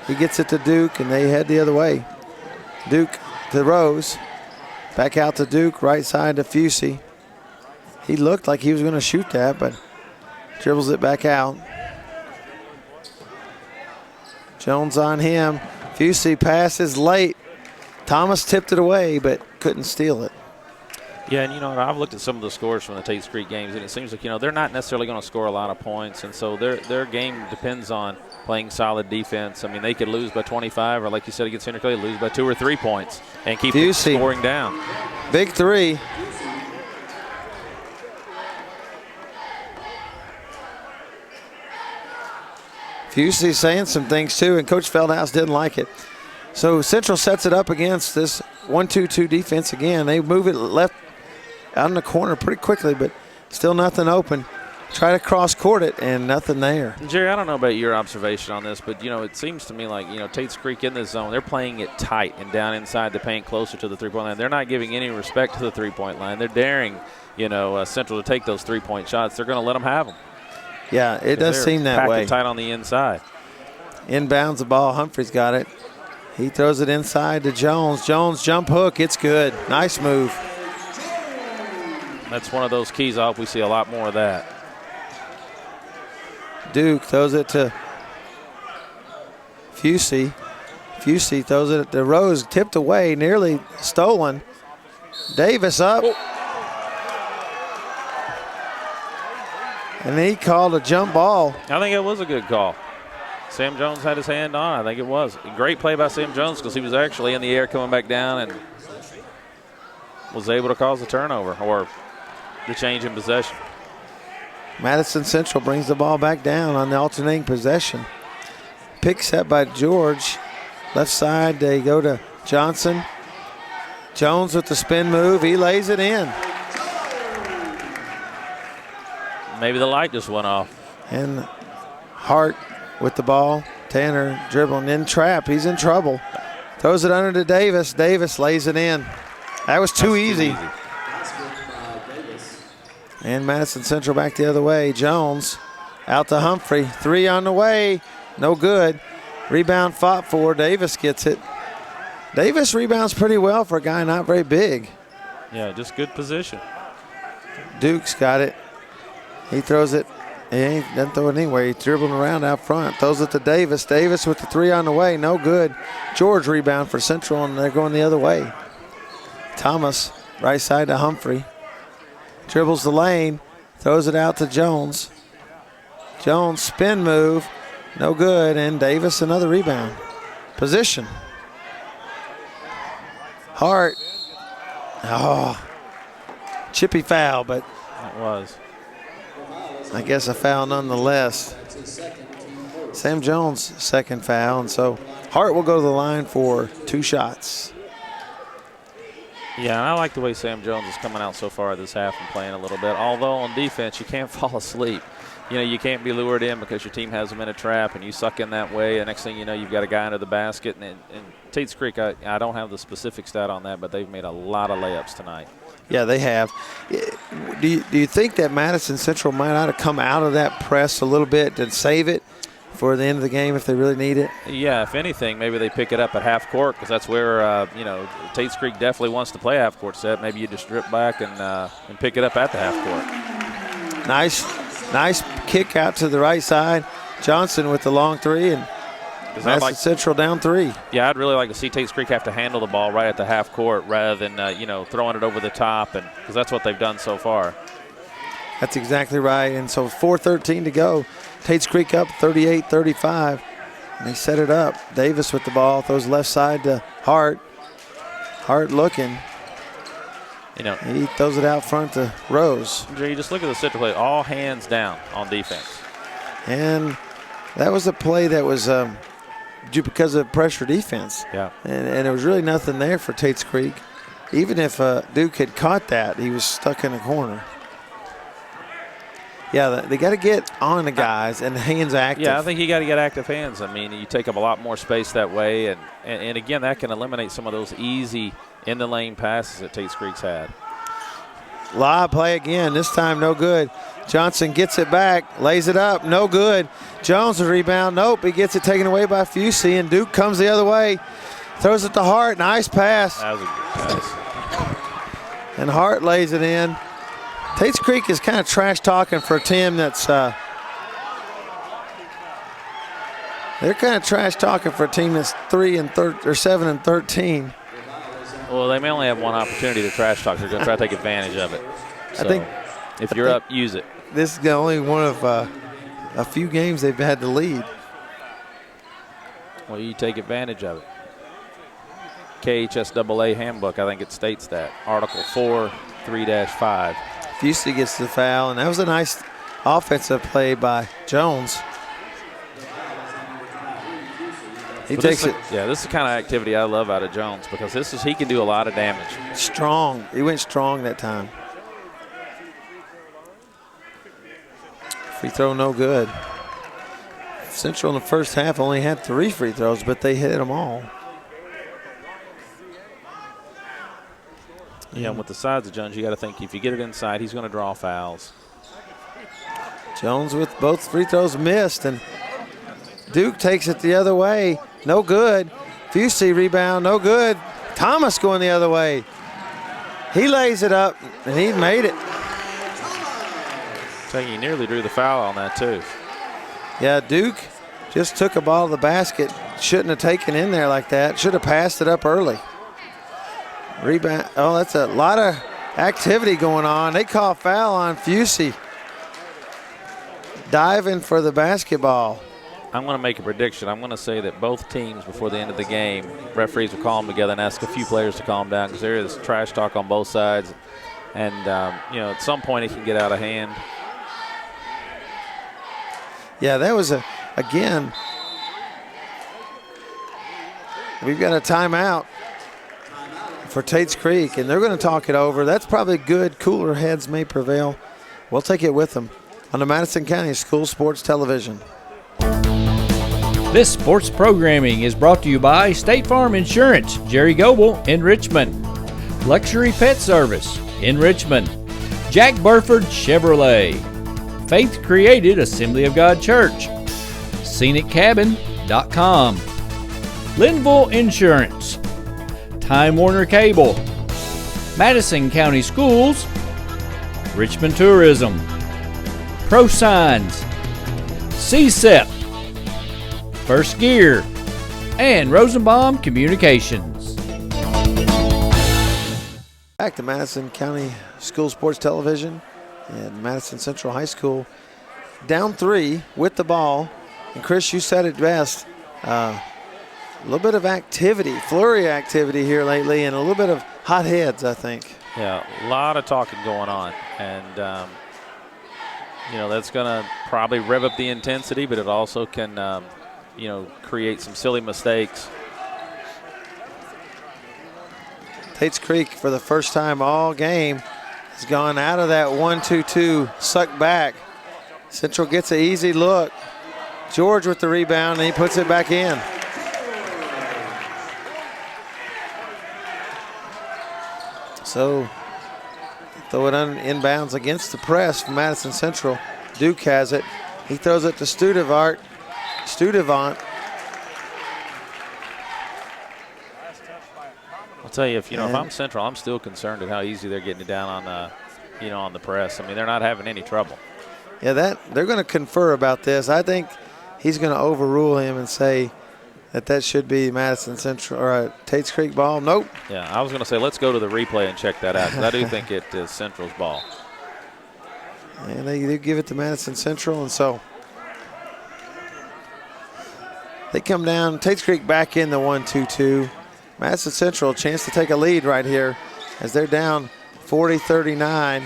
He gets it to Duke, and they head the other way. Duke to Rose. Back out to Duke, right side to Fusey. He looked like he was going to shoot that, but dribbles it back out. Jones on him. Fusey passes late. Thomas tipped it away, but couldn't steal it. Yeah, and I've looked at some of the scores from the Tates Creek games, and it seems like, they're not necessarily going to score a lot of points, and so their game depends on playing solid defense. I mean, they could lose by 25, or like you said against Henry Clay, lose by 2 or 3 points and keep scoring down. Big three. Fusey saying some things too, and Coach Feldhouse didn't like it. So Central sets it up against this 1-2-2 defense again. They move it left out in the corner pretty quickly, but still nothing open. Try to cross-court it, and nothing there. Jerry, I don't know about your observation on this, but, it seems to me like, Tates Creek in this zone, they're playing it tight and down inside the paint closer to the three-point line. They're not giving any respect to the three-point line. They're daring, Central to take those three-point shots. They're going to let them have them. Yeah, it does seem that way. Tight on the inside. Inbounds the ball. Humphrey's got it. He throws it inside to Jones. Jones jump hook. It's good. Nice move. That's one of those keys. I hope we see a lot more of that. Duke throws it to Fusey. Fusey throws it to Rose. Tipped away. Nearly stolen. Davis up. Oh. And he called a jump ball. I think it was a good call. Sam Jones had his hand on. I think it was. A great play by Sam Jones because he was actually in the air coming back down and was able to cause a turnover or the change in possession. Madison Central brings the ball back down on the alternating possession. Pick set by George. Left side, they go to Johnson. Jones with the spin move. He lays it in. Maybe the light just went off. And Hart with the ball. Tanner dribbling in trap. He's in trouble. Throws it under to Davis. Davis lays it in. That was too easy. And Madison Central back the other way. Jones out to Humphrey. 3 on the way. No good. Rebound fought for. Davis gets it. Davis rebounds pretty well for a guy not very big. Yeah, just good position. Duke's got it. He throws it. He doesn't throw it anywhere. He's dribbling around out front. Throws it to Davis. Davis with the 3 on the way. No good. George rebound for Central, and they're going the other way. Thomas, right side to Humphrey. Dribbles the lane. Throws it out to Jones. Jones, spin move. No good. And Davis, another rebound. Position. Hart. Oh. Chippy foul, but it was. I guess a foul nonetheless. Sam Jones, second foul, and so Hart will go to the line for 2 shots. Yeah, and I like the way Sam Jones is coming out so far this half and playing a little bit. Although on defense, you can't fall asleep. You can't be lured in because your team has them in a trap and you suck in that way. The next thing you know, you've got a guy under the basket. And Tates Creek, I don't have the specific stat on that, but they've made a lot of layups tonight. Yeah, they have. Do you think that Madison Central might ought to come out of that press a little bit and save it for the end of the game if they really need it? Yeah, if anything, maybe they pick it up at half court because that's where, Tates Creek definitely wants to play half court set. Maybe you just drip back and pick it up at the half court. Nice kick out to the right side. Johnson with the long 3, and Madison Central down 3. Yeah, I'd really like to see Tates Creek have to handle the ball right at the half court rather than, throwing it over the top, and because that's what they've done so far. That's exactly right. And so 4:13 to go. Tates Creek up 38-35. And they set it up. Davis with the ball, throws left side to Hart looking. You know, he throws it out front to Rose. You just look at the Central play, all hands down on defense. And that was a play that was because of pressure defense. Yeah. And there was really nothing there for Tates Creek. Even if Duke had caught that, he was stuck in the corner. Yeah, they got to get on the guys and hands active. Yeah, I think you got to get active hands. I mean, you take up a lot more space that way. And again, that can eliminate some of those easy in-the-lane passes that Tates Creek's had. Live play again. This time no good. Johnson gets it back, lays it up, no good. Jones the rebound. Nope, he gets it taken away by Fusey, and Duke comes the other way. Throws it to Hart. Nice pass. That was a good pass. And Hart lays it in. Tates Creek is kind of trash talking for a team that's they're kind of trash talking for a team that's 7 and 13. Well, they may only have one opportunity to trash talk. They're going to try to take advantage of it. So I think if you're up, use it. This is the only one of a few games they've had to lead. Well, you take advantage of it. KHSAA handbook, I think it states that. Article 4, 3-5. Fusey gets the foul, and that was a nice offensive play by Jones. He takes it. Yeah, this is the kind of activity I love out of Jones because he can do a lot of damage. Strong. He went strong that time. Free throw no good. Central in the first half only had 3 free throws, but they hit them all. Yeah, and with the size of Jones, you got to think if you get it inside, he's going to draw fouls. Jones with both free throws missed, and Duke takes it the other way. No good. Fusey rebound, no good. Thomas going the other way. He lays it up, and he made it. So he nearly drew the foul on that, too. Yeah, Duke just took a ball to the basket. Shouldn't have taken in there like that. Should have passed it up early. Rebound. Oh, that's a lot of activity going on. They call foul on Fusey. Diving for the basketball. I'm going to make a prediction. I'm going to say that both teams before the end of the game, referees will call them together and ask a few players to calm down because there is trash talk on both sides. And, at some point it can get out of hand. Yeah, that was again, we've got a timeout for Tates Creek, and they're going to talk it over. That's probably good. Cooler heads may prevail. We'll take it with them on the Madison County School Sports Television. This sports programming is brought to you by State Farm Insurance, Jerry Goble in Richmond, Luxury Pet Service in Richmond, Jack Burford Chevrolet, Faith Created Assembly of God Church, ScenicCabin.com, Linville Insurance, Time Warner Cable, Madison County Schools, Richmond Tourism, Pro Signs, CSEP, First Gear, and Rosenbaum Communications. Back to Madison County School Sports Television and Madison Central High School. Down 3 with the ball. And Chris, you said it best. A little bit of activity, flurry activity here lately, and a little bit of hot heads, I think. Yeah, a lot of talking going on. And, that's going to probably rev up the intensity, but it also can, create some silly mistakes. Tates Creek, for the first time all game, has gone out of that 1-2-2, sucked back. Central gets an easy look. George with the rebound, and he puts it back in. So, throw it inbounds against the press from Madison Central. Duke has it. He throws it to Studevant. I'll tell you, if I'm Central, I'm still concerned at how easy they're getting it down on the press. I mean, they're not having any trouble. Yeah, they're going to confer about this. I think he's going to overrule him and say that should be Madison Central or Tates Creek ball. Nope. Yeah, I was going to say let's go to the replay and check that out because I do think it is Central's ball. And they do give it to Madison Central, and so they come down. Tates Creek back in the 1-2-2. Madison Central a chance to take a lead right here as they're down 40-39.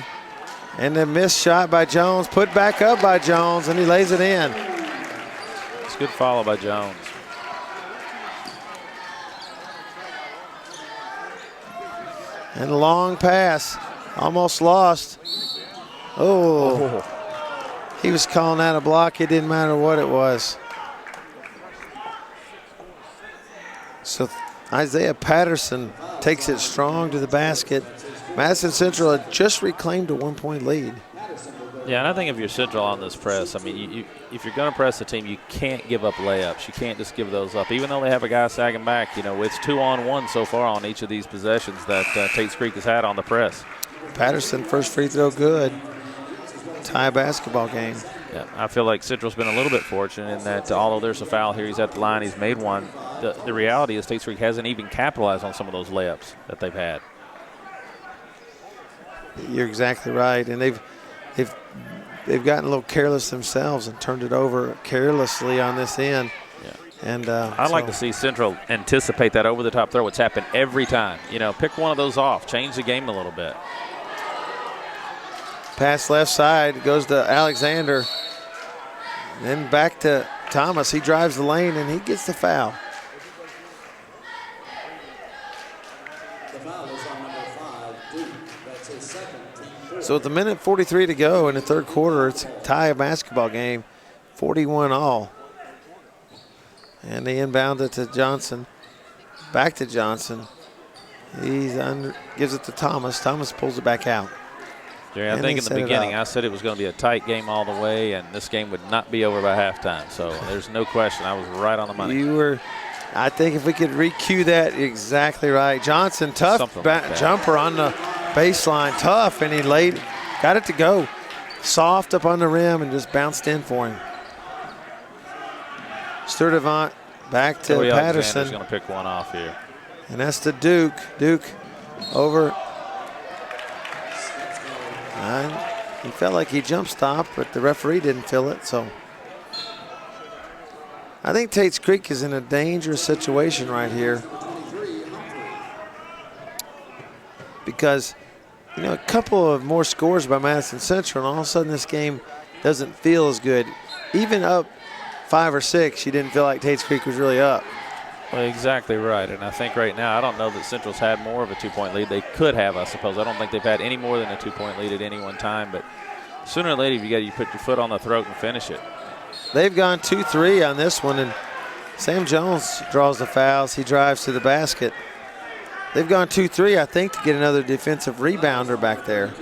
And the missed shot by Jones, put back up by Jones, and he lays it in. It's a good follow by Jones. And a long pass, almost lost. Oh, he was calling out a block. It didn't matter what it was. So Isaiah Patterson takes it strong to the basket. Madison Central had just reclaimed a 1-point lead. Yeah, and I think if you're Central on this press, I mean, if you're going to press the team, you can't give up layups. You can't just give those up. Even though they have a guy sagging back, you know, it's 2-on-1 so far on each of these possessions that Tates Creek has had on the press. Patterson, first free throw good. Tie basketball game. Yeah, I feel like Central's been a little bit fortunate in that although there's a foul here, he's at the line, he's made one. The reality is Tates Creek hasn't even capitalized on some of those layups that they've had. You're exactly right, and they've gotten a little careless themselves and turned it over carelessly on this end. Yeah. And I'd like to see Central anticipate that over-the-top throw. It's happened every time. You know, pick one of those off, change the game a little bit. Pass left side goes to Alexander, then back to Thomas. He drives the lane and he gets the foul. So with a minute 43 to go in the third quarter, it's a tie of basketball game, 41 all. And they inbound it to Johnson. Back to Johnson. Gives it to Thomas. Thomas pulls it back out. Jerry, I think in the beginning I said it was going to be a tight game all the way, and this game would not be over by halftime. So there's no question. I was right on the money. You were. I think if we could re-cue that, exactly right. Johnson, tough jumper on the baseline, tough, and he got it to go. Soft up on the rim and just bounced in for him. Sturdivant back to Patterson. He's going to pick one off here. And that's to Duke. Duke over. He felt like he jump stopped, but the referee didn't feel it, so. I think Tates Creek is in a dangerous situation right here. Because, you know, a couple of more scores by Madison Central, and all of a sudden this game doesn't feel as good. Even up 5 or 6, you didn't feel like Tates Creek was really up. Well, exactly right. And I think right now, I don't know that Central's had more of a 2-point lead. They could have, I suppose. I don't think they've had any more than a 2-point lead at any one time. But sooner or later, you put your foot on the throat and finish it. They've gone 2-3 on this one, and Sam Jones draws the fouls. He drives to the basket. They've gone 2-3, I think, to get another defensive rebounder back there.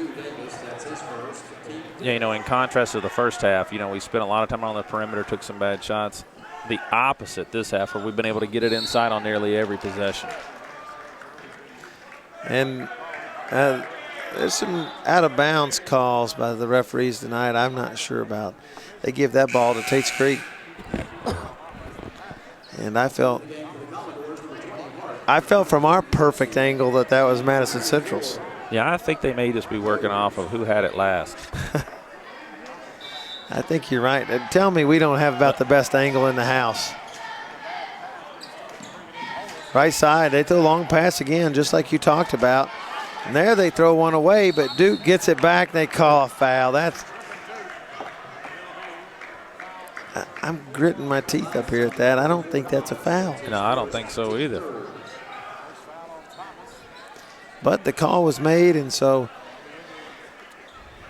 Yeah, you know, in contrast to the first half, you know, we spent a lot of time on the perimeter, took some bad shots. The opposite this half, where we've been able to get it inside on nearly every possession. And there's some out-of-bounds calls by the referees tonight I'm not sure about. They give that ball to Tates Creek. And I felt from our perfect angle that was Madison Central's. Yeah, I think they may just be working off of who had it last. I think you're right. Tell me we don't have about the best angle in the house. Right side, they throw a long pass again, just like you talked about. And there they throw one away, but Duke gets it back, and they call a foul. I'm gritting my teeth up here at that. I don't think that's a foul. No, I don't think so either. But the call was made, and so.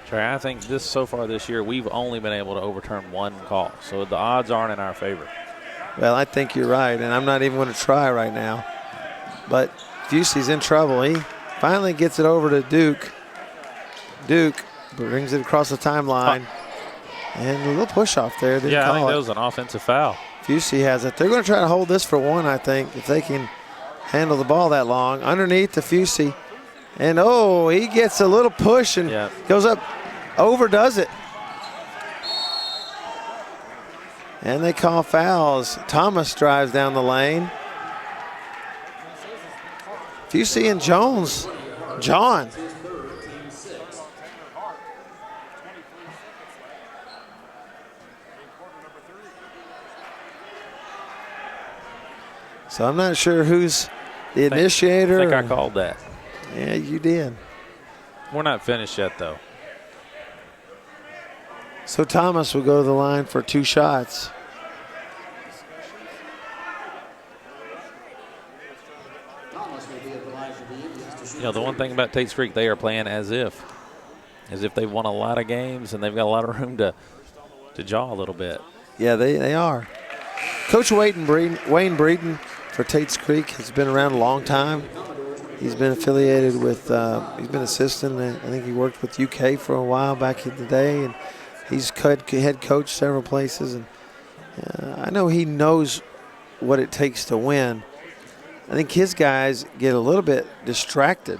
Trey, I think so far this year, we've only been able to overturn one call. So the odds aren't in our favor. Well, I think you're right, and I'm not even going to try right now. But Busey's in trouble. He finally gets it over to Duke. Duke brings it across the timeline. And a little push off there. I think that was an offensive foul. Busey has it. They're going to try to hold this for one, I think, if they can handle the ball that long. Underneath to Busey. And, he gets a little push and goes up, overdoes it. And they call fouls. Thomas drives down the lane. Busey and Jones. John. So I'm not sure who's the initiator. I think I called that. Yeah, you did. We're not finished yet, though. So Thomas will go to the line for 2 shots. You know, the one thing about Tates Creek, they are playing as if they've won a lot of games and they've got a lot of room to jaw a little bit. Yeah, they are. Coach Wayne Breeden for Tates Creek has been around a long time. He's been affiliated with, he's been assistant. I think he worked with UK for a while back in the day, and he's head coach several places. And I know he knows what it takes to win. I think his guys get a little bit distracted.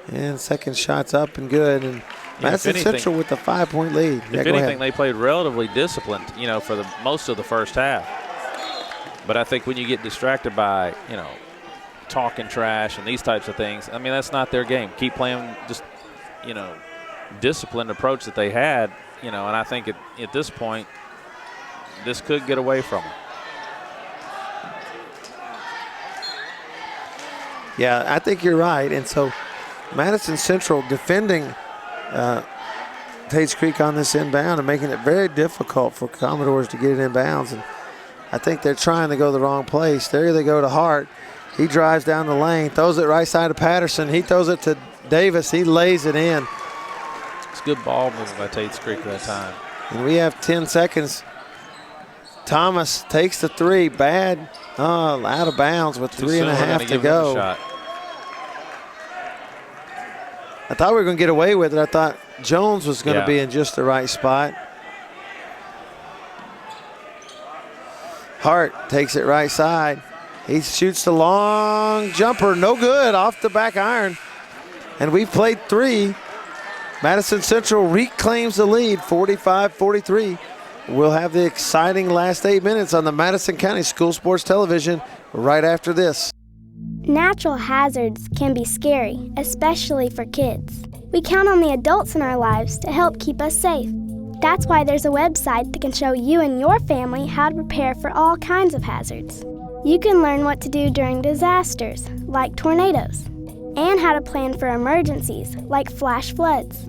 And second shot's up and good. And Madison Central with the 5-point lead. If anything, they played relatively disciplined, you know, for the most of the first half. But I think when you get distracted by, you know, talking trash and these types of things, I mean, that's not their game. Keep playing just, you know, disciplined approach that they had, you know, and I think at this point, this could get away from them. Yeah, I think you're right. And so Madison Central defending Tates Creek on this inbound and making it very difficult for Commodores to get it inbounds. And I think they're trying to go the wrong place. There they go to Hart. He drives down the lane, throws it right side of Patterson. He throws it to Davis. He lays it in. It's good ball movement by Tates Creek that time. And we have 10 seconds. Thomas takes the 3. Bad. Out of bounds with 3.5 to go. I thought we were going to get away with it. I thought Jones was going to be in just the right spot. Hart takes it right side. He shoots the long jumper. No good. Off the back iron. And we've played 3. Madison Central reclaims the lead, 45-43. We'll have the exciting last 8 minutes on the Madison County School Sports Television right after this. Natural hazards can be scary, especially for kids. We count on the adults in our lives to help keep us safe. That's why there's a website that can show you and your family how to prepare for all kinds of hazards. You can learn what to do during disasters, like tornadoes, and how to plan for emergencies, like flash floods.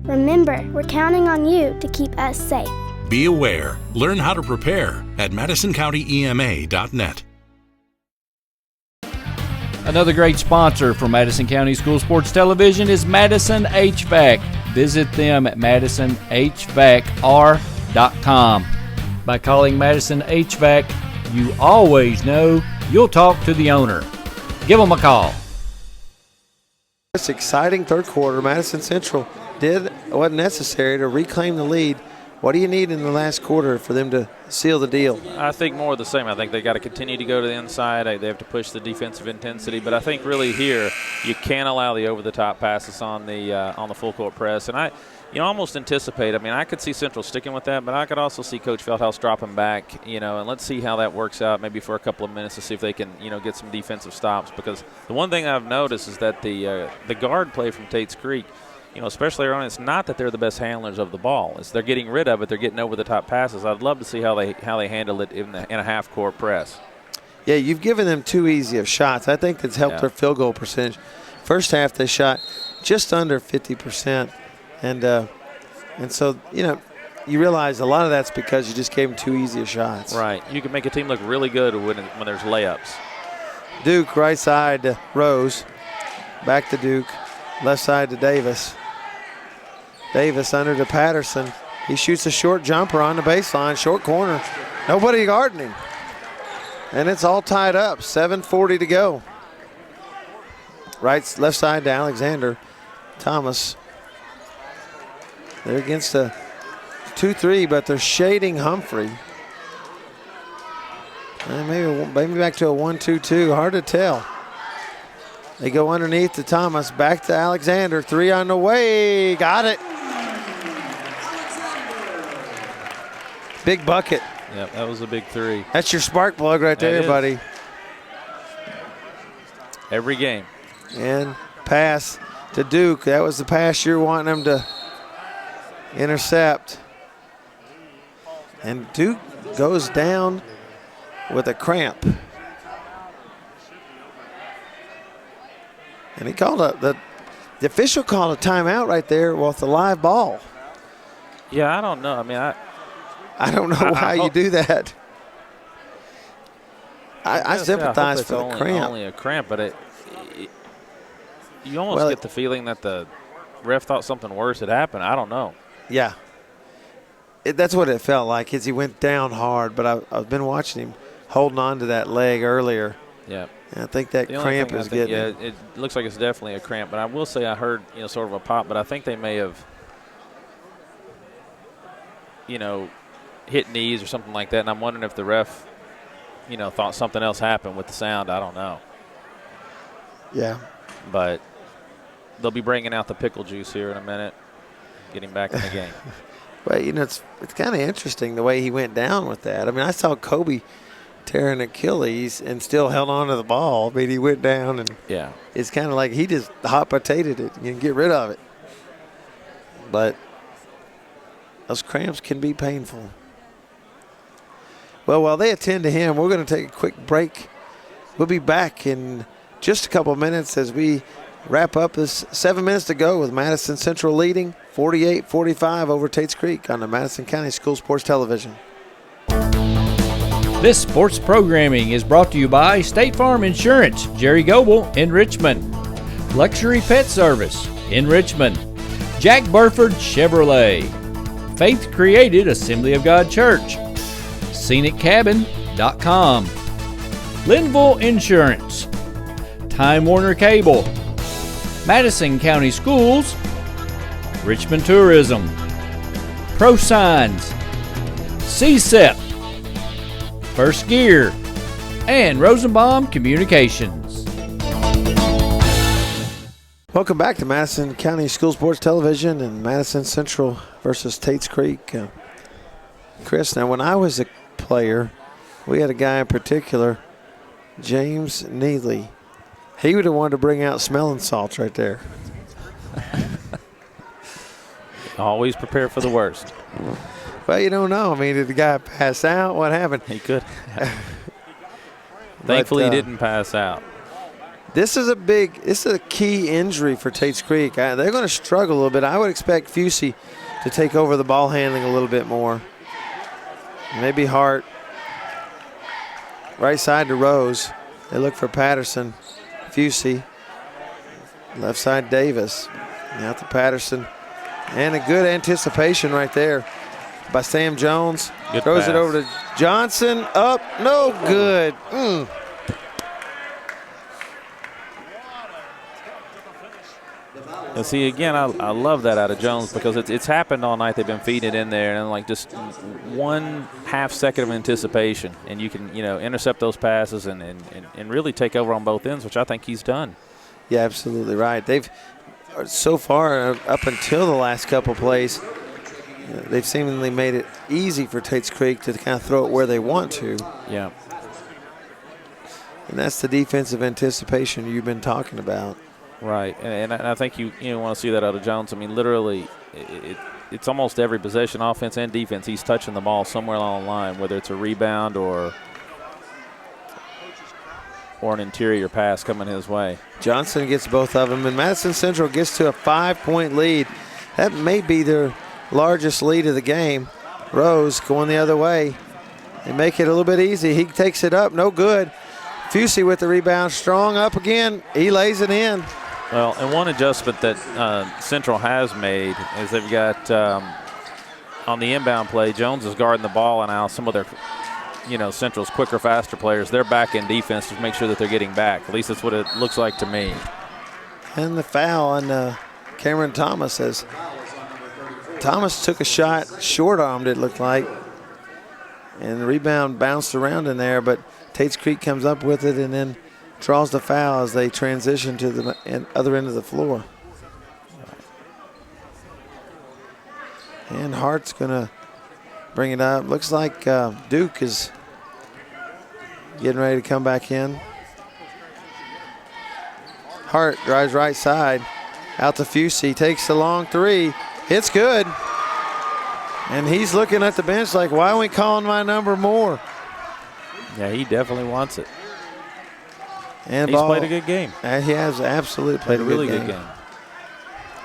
Remember, we're counting on you to keep us safe. Be aware. Learn how to prepare at MadisonCountyEMA.net. Another great sponsor for Madison County School Sports Television is Madison HVAC. Visit them at MadisonHVACR.com. By calling Madison HVAC, you always know you'll talk to the owner. Give them a call. This exciting third quarter, Madison Central did what necessary to reclaim the lead. What do you need in the last quarter for them to seal the deal? I think more of the same. I think they got to continue to go to the inside. They have to push the defensive intensity. But I think really here you can't allow the over-the-top passes on the full court press. And I almost anticipate. I mean, I could see Central sticking with that, but I could also see Coach Feldhouse dropping back. And let's see how that works out. Maybe for a couple of minutes to see if they can get some defensive stops. Because the one thing I've noticed is that the guard play from Tates Creek, especially early on, it's not that they're the best handlers of the ball. It's they're getting rid of it. They're getting over-the-top passes. I'd love to see how they handle it in a half-court press. Yeah, you've given them too easy of shots. I think that's helped their field goal percentage. First half they shot just under 50%. And so, you realize a lot of that's because you just gave them too easy of shots. Right. You can make a team look really good when there's layups. Duke right side to Rose. Back to Duke. Left side to Davis. Davis under to Patterson. He shoots a short jumper on the baseline, short corner. Nobody guarding him. And it's all tied up, 7:40 to go. Left side to Alexander. Thomas. They're against a 2-3, but they're shading Humphrey. And maybe back to a 1-2-2, hard to tell. They go underneath to Thomas, back to Alexander, 3 on the way, got it. Big bucket. Yep, that was a big 3. That's your spark plug right there, buddy. Every game. And pass to Duke. That was the pass you're wanting them to intercept. And Duke goes down with a cramp. And he called the official called a timeout right there with the live ball. Yeah, I don't know. I mean, I don't know how you do that. I sympathize for the cramp. Only a cramp, but you almost get the feeling that the ref thought something worse had happened. I don't know. Yeah. That's what it felt like as he went down hard, but I've been watching him holding on to that leg earlier. Yeah. And I think that cramp is getting him. Yeah, it looks like it's definitely a cramp, but I will say I heard, sort of a pop, but I think they may have, hit knees or something like that, and I'm wondering if the ref, thought something else happened with the sound. I don't know. Yeah. But they'll be bringing out the pickle juice here in a minute, getting back in the game. But, it's kind of interesting the way he went down with that. I mean, I saw Kobe tearing Achilles and still held on to the ball. I mean, he went down and it's kind of like he just hot potatoed it and get rid of it. But those cramps can be painful. Well, while they attend to him, we're going to take a quick break. We'll be back in just a couple of minutes as we wrap up this 7 minutes to go with Madison Central leading 48-45 over Tates Creek on the Madison County School Sports Television. This sports programming is brought to you by State Farm Insurance, Jerry Goble in Richmond, Luxury Pet Service in Richmond, Jack Burford Chevrolet, Faith Created Assembly of God Church, ScenicCabin.com, Linville Insurance, Time Warner Cable, Madison County Schools, Richmond Tourism, Pro Signs, CSEP, First Gear, and Rosenbaum Communications. Welcome back to Madison County School Sports Television and Madison Central versus Tates Creek. Chris, now when I was a player, we had a guy in particular, James Neely. He would have wanted to bring out smelling salts right there. Always prepare for the worst. Well, you don't know. I mean, did the guy pass out? What happened? He could. Thankfully, he didn't pass out. This is a key injury for Tates Creek. They're going to struggle a little bit. I would expect Fusey to take over the ball handling a little bit more. Maybe Hart. Right side to Rose. They look for Patterson. Fusey. Left side Davis. Now to Patterson. And a good anticipation right there by Sam Jones. Good Throws pass. it over to Johnson. Up. No good. And see, again, I love that out of Jones because it's happened all night. They've been feeding it in there, and like just 1/2 second of anticipation, and you can intercept those passes and really take over on both ends, which I think he's done. Yeah, absolutely right. They've so far up until the last couple plays, they've seemingly made it easy for Tates Creek to kind of throw it where they want to. Yeah. And that's the defensive anticipation you've been talking about. Right, and I think you want to see that out of Jones. I mean, literally, it's almost every possession, offense and defense, he's touching the ball somewhere along the line, whether it's a rebound or an interior pass coming his way. Johnson gets both of them, and Madison Central gets to a 5-point lead. That may be their largest lead of the game. Rose going the other way. They make it a little bit easy. He takes it up, no good. Fusey with the rebound, Strong up again. He lays it in. Well, and one adjustment that Central has made is they've got on the inbound play, Jones is guarding the ball, and now some of their, Central's quicker, faster players, they're back in defense to make sure that they're getting back. At least that's what it looks like to me. And the foul on Cameron Thomas as Thomas took a shot, short-armed it looked like, and the rebound bounced around in there, but Tates Creek comes up with it and then draws the foul as they transition to the other end of the floor. And Hart's going to bring it up. Looks like Duke is getting ready to come back in. Hart drives right side. Out to Fusey. Takes the long three. It's good. And he's looking at the bench like, why aren't we calling my number more? Yeah, he definitely wants it. And he's played a good game. He has absolutely played a really good game. good game.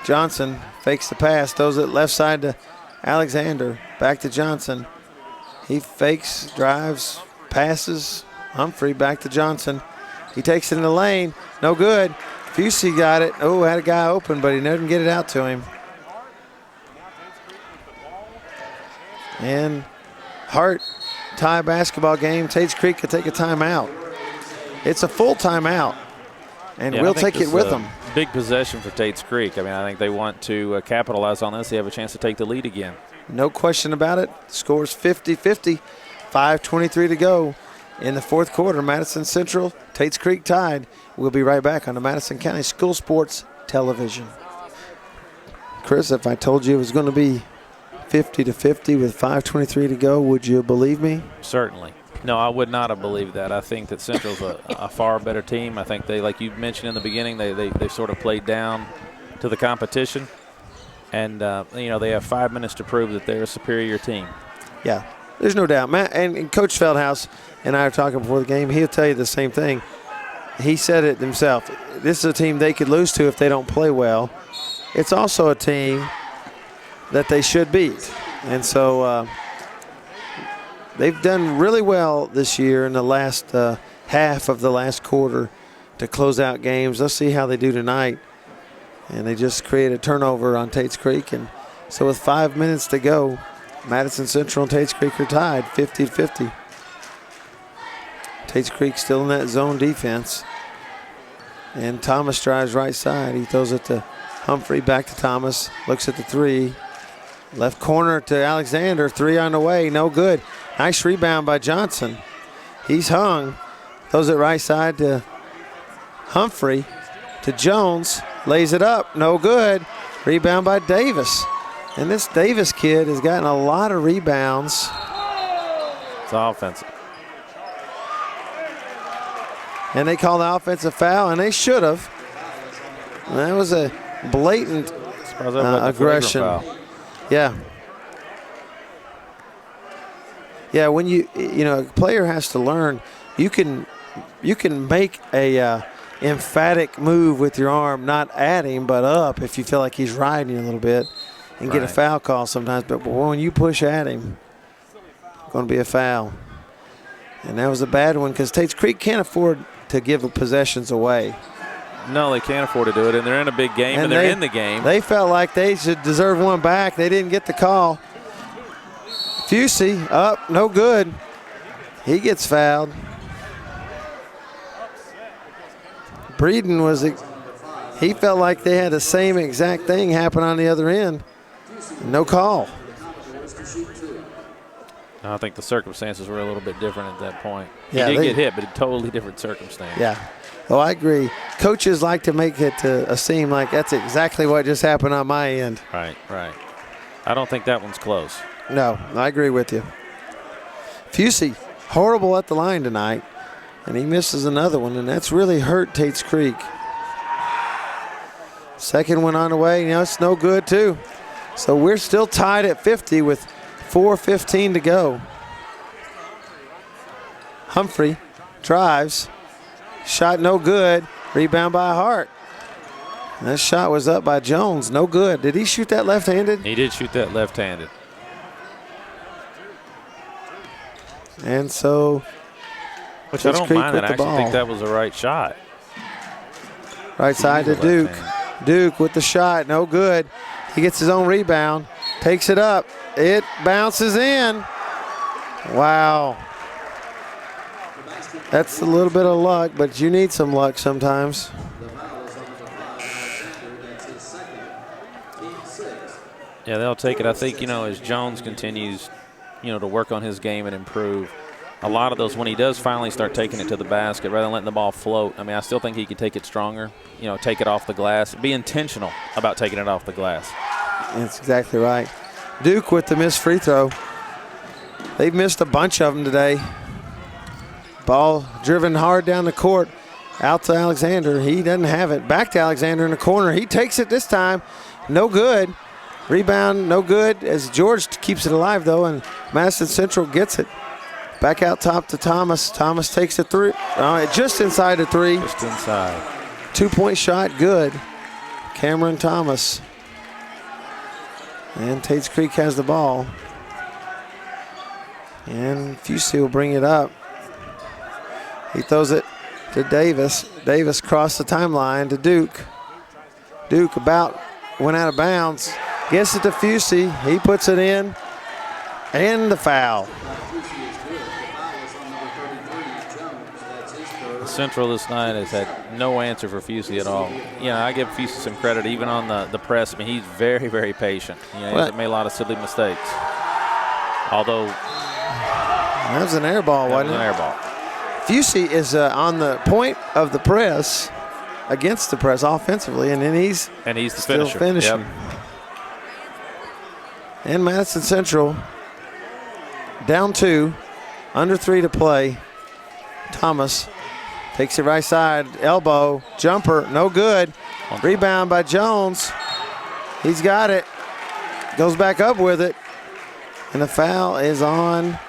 Johnson fakes the pass, throws it left side to Alexander. Back to Johnson. He fakes, drives, passes. Humphrey back to Johnson. He takes it in the lane. No good. Fusey got it. Oh, had a guy open, but he didn't get it out to him. And Hart tie basketball game. Tates Creek could take a timeout. It's a full timeout, and we'll take it with them. Big possession for Tates Creek. I mean, I think they want to capitalize on this. They have a chance to take the lead again. No question about it. Score's 50-50. 5:23 to go in the fourth quarter. Madison Central, Tates Creek tied. We'll be right back on the Madison County School Sports Television. Chris, if I told you it was going to be 50-50 with 5:23 to go, would you believe me? Certainly. No, I would not have believed that. I think that Central's a far better team. I think they, like you mentioned in the beginning, they sort of played down to the competition. And, they have 5 minutes to prove that they're a superior team. Yeah, there's no doubt. Matt and Coach Feldhouse and I were talking before the game. He'll tell you the same thing. He said it himself. This is a team they could lose to if they don't play well. It's also a team that they should beat. And so they've done really well this year in the last half of the last quarter to close out games. Let's see how they do tonight. And they just created a turnover on Tates Creek. And so with 5 minutes to go, Madison Central and Tates Creek are tied 50-50. Tates Creek still in that zone defense. And Thomas drives right side. He throws it to Humphrey, back to Thomas. Looks at the three. Left corner to Alexander. Three on the way. No good. Nice rebound by Johnson. He's hung. Throws it right side to Humphrey. To Jones. Lays it up. No good. Rebound by Davis. And this Davis kid has gotten a lot of rebounds. It's offensive. And they call the offensive foul, and they should have. That was a blatant aggression. Yeah. Yeah, when a player has to learn, you can make a emphatic move with your arm, not at him, but up if you feel like he's riding you a little bit and get a foul call sometimes. But when you push at him, it's going to be a foul. And that was a bad one because Tates Creek can't afford to give possessions away. No, they can't afford to do it, and they're in a big game, and they're in the game. They felt like they should deserve one back. They didn't get the call. Fusey up, no good. He gets fouled. Breeden he felt like they had the same exact thing happen on the other end. No call. I think the circumstances were a little bit different at that point. Yeah, he did get hit, but a totally different circumstance. Yeah. Oh, I agree. Coaches like to make it seem like that's exactly what just happened on my end. Right. I don't think that one's close. No, I agree with you. Fusey, horrible at the line tonight, and he misses another one, and that's really hurt Tates Creek. Second one on the way, it's no good too. So we're still tied at 50 with 4:15 to go. Humphrey drives. Shot no good. Rebound by Hart. That shot was up by Jones. No good. Did he shoot that left-handed? He did shoot that left-handed. And so, which I don't mind that. I actually think that was the right shot. Right side to Duke. Duke with the shot. No good. He gets his own rebound. Takes it up. It bounces in. Wow. That's a little bit of luck, but you need some luck sometimes. Yeah, they'll take it. I think, as Jones continues, to work on his game and improve, a lot of those, when he does finally start taking it to the basket, rather than letting the ball float, I still think he could take it stronger, take it off the glass, be intentional about taking it off the glass. That's exactly right. Duke with the missed free throw. They've missed a bunch of them today. Ball driven hard down the court. Out to Alexander. He doesn't have it. Back to Alexander in the corner. He takes it this time. No good. Rebound, no good, as George keeps it alive, though, and Madison Central gets it. Back out top to Thomas. Thomas takes a three. Just inside the three. Just inside. 2-point shot, good. Cameron Thomas. And Tates Creek has the ball. And Fusey will bring it up. He throws it to Davis. Davis crossed the timeline to Duke. Duke about went out of bounds. Gets it to Fusey. He puts it in. And the foul. Central this night has had no answer for Fusey at all. I give Fusey some credit, even on the press. I mean, he's very, very patient. He's made a lot of silly mistakes. Although that was an air ball, wasn't it? An air ball. Fusey is on the point of the press, against the press offensively, and then he's the still finisher. finishing. Yep. And Madison Central down 2, under 3 to play. Thomas takes it right side, elbow, jumper, no good. Rebound by Jones. He's got it. Goes back up with it. And the foul is on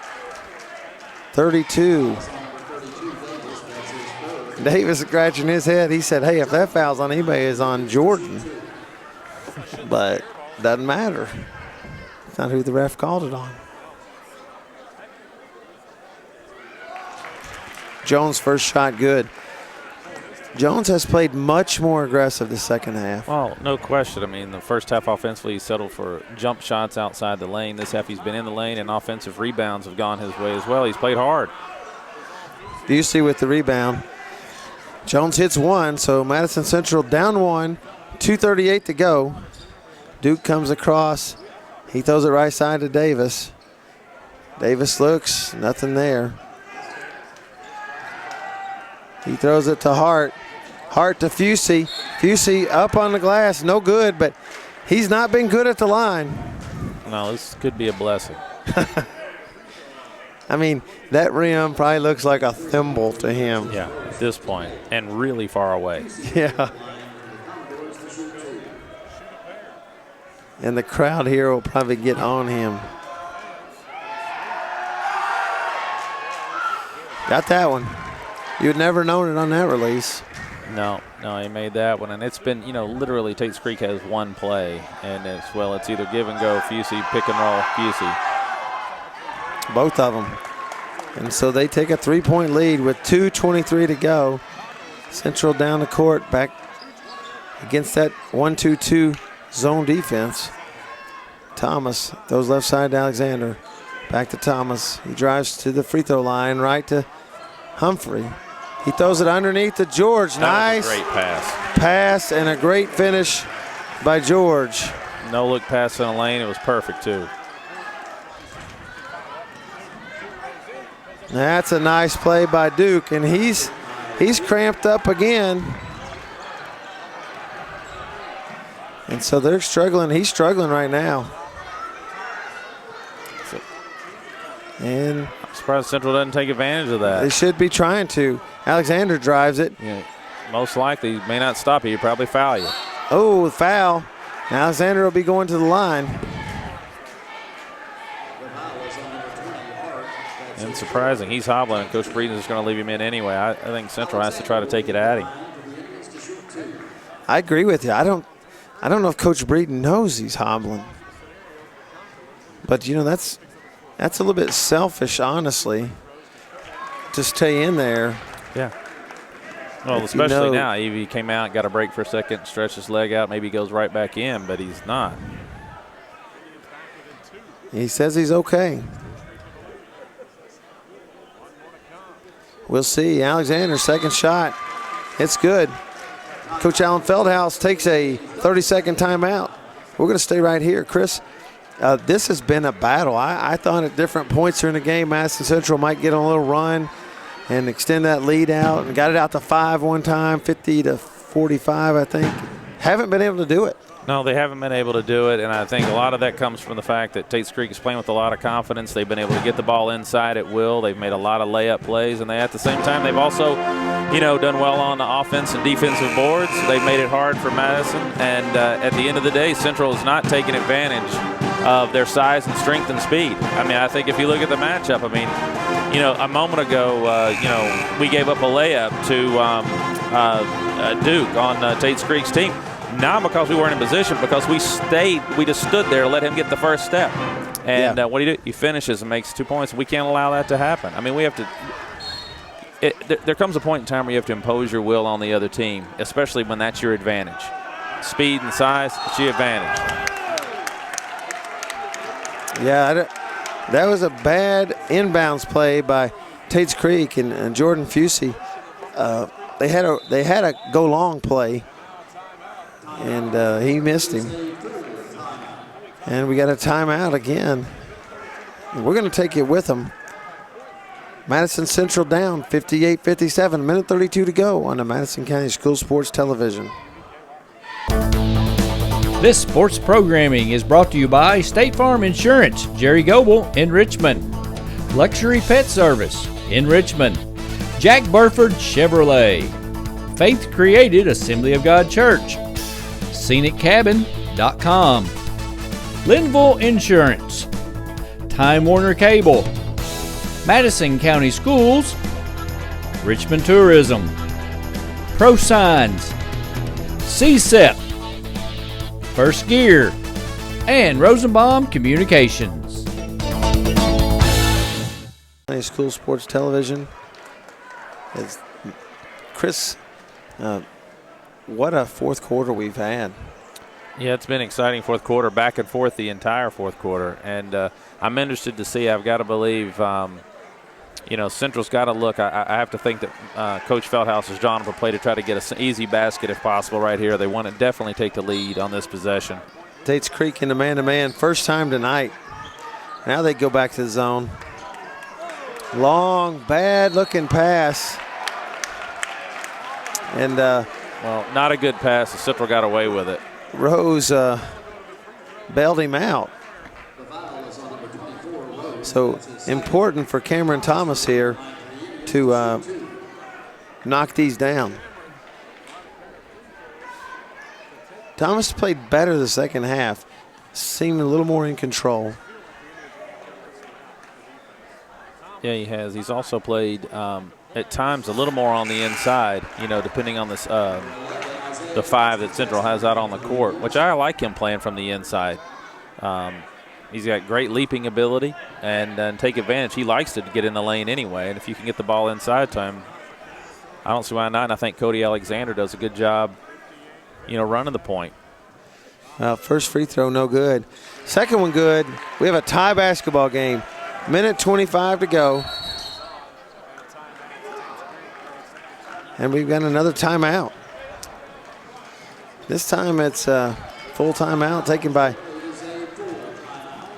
32. Davis scratching his head. He said, hey, if that foul's on anybody, it's on Jordan. But doesn't matter. It's not who the ref called it on. Jones' first shot good. Jones has played much more aggressive the second half. Well, no question. I mean, the first half offensively, he settled for jump shots outside the lane. This half, he's been in the lane, and offensive rebounds have gone his way as well. He's played hard. Busey with the rebound. Jones hits one, so Madison Central down 1, 2:38 to go. Duke comes across. He throws it right side to Davis. Davis looks, nothing there. He throws it to Hart. Hart to Fusey. Fusey up on the glass, no good, but he's not been good at the line. No, this could be a blessing. I mean, that rim probably looks like a thimble to him. Yeah, at this point, and really far away. Yeah. And the crowd here will probably get on him. Got that one. You'd never known it on that release. No, he made that one. And it's been, literally Tates Creek has one play. And it's either give and go, Fusey, pick and roll, Fusey. Both of them. And so they take a 3-point lead with 2:23 to go. Central down the court, back against that 1-2-2 zone defense. Thomas throws left side to Alexander. Back to Thomas. He drives to the free throw line, right to Humphrey. He throws it underneath to George. That nice. was a great pass. Pass and a great finish by George. No look pass in the lane. It was perfect, too. That's a nice play by Duke, and he's cramped up again. And so they're struggling. He's struggling right now. And I'm surprised Central doesn't take advantage of that. They should be trying to. Alexander drives it. Yeah, most likely, he may not stop you. He'll probably foul you. Oh, foul. Alexander will be going to the line. And surprising, he's hobbling, and Coach Breeden's just going to leave him in anyway. I think Central has to try to take it at him. I agree with you. I don't know if Coach Breeden knows he's hobbling. But, that's a little bit selfish, honestly, to stay in there. Yeah. Well, especially now. If he came out, got a break for a second, stretched his leg out, maybe he goes right back in, but he's not. He says he's okay. We'll see. Alexander, second shot. It's good. Coach Alan Feldhouse takes a 30-second timeout. We're going to stay right here. Chris, this has been a battle. I thought at different points during the game, Madison Central might get on a little run and extend that lead out, and got it out to 5 one time, 50-45, I think. Haven't been able to do it. No, they haven't been able to do it, and I think a lot of that comes from the fact that Tates Creek is playing with a lot of confidence. They've been able to get the ball inside at will. They've made a lot of layup plays, and at the same time, they've also, done well on the offense and defensive boards. They've made it hard for Madison, and at the end of the day, Central is not taking advantage of their size and strength and speed. I mean, I think if you look at the matchup, I mean, you know, a moment ago, you know, we gave up a layup to Duke on Tates Creek's team. Not because we weren't in position, because we just stood there and let him get the first step. And what do? He finishes and makes 2 points. We can't allow that to happen. I mean, we have to there comes a point in time where you have to impose your will on the other team, especially when that's your advantage. Speed and size, it's your advantage. Yeah, that was a bad inbounds play by Tates Creek and Jordan Fusey. They had a go long play, and he missed him. And we got a timeout again. We're going to take it with them. Madison Central down 58-57, minute 32 to go on the Madison County School Sports Television. This sports programming is brought to you by State Farm Insurance, Jerry Goble in Richmond, Luxury Pet Service in Richmond, Jack Burford Chevrolet, Faith Created Assembly of God Church, ScenicCabin.com, Linville Insurance, Time Warner Cable, Madison County Schools, Richmond Tourism, Pro Signs, CSEP, First Gear, and Rosenbaum Communications. School Sports Television. It's Chris, what a fourth quarter we've had. Yeah, it's been exciting fourth quarter, back and forth the entire fourth quarter. And I'm interested to see, I've got to believe, you know, Central's got to look. I have to think that Coach Feldhaus's John will play to try to get an easy basket if possible right here. They want to definitely take the lead on this possession. Tates Creek in the man-to-man, first time tonight. Now they go back to the zone. Long, bad-looking pass. And well, not a good pass. The Central got away with it. Rose bailed him out. So important for Cameron Thomas here to knock these down. Thomas played better the second half, seemed a little more in control. Yeah, he has. He's also played at times a little more on the inside, you know, depending on this the five that Central has out on the court, which I like him playing from the inside. He's got great leaping ability and take advantage. He likes to get in the lane anyway, and if you can get the ball inside to him, I don't see why not. And I think Cody Alexander does a good job, you know, running the point. First free throw, no good. Second one, good. We have a tie basketball game. Minute 25 to go. And we've got another timeout. This time it's a full timeout taken by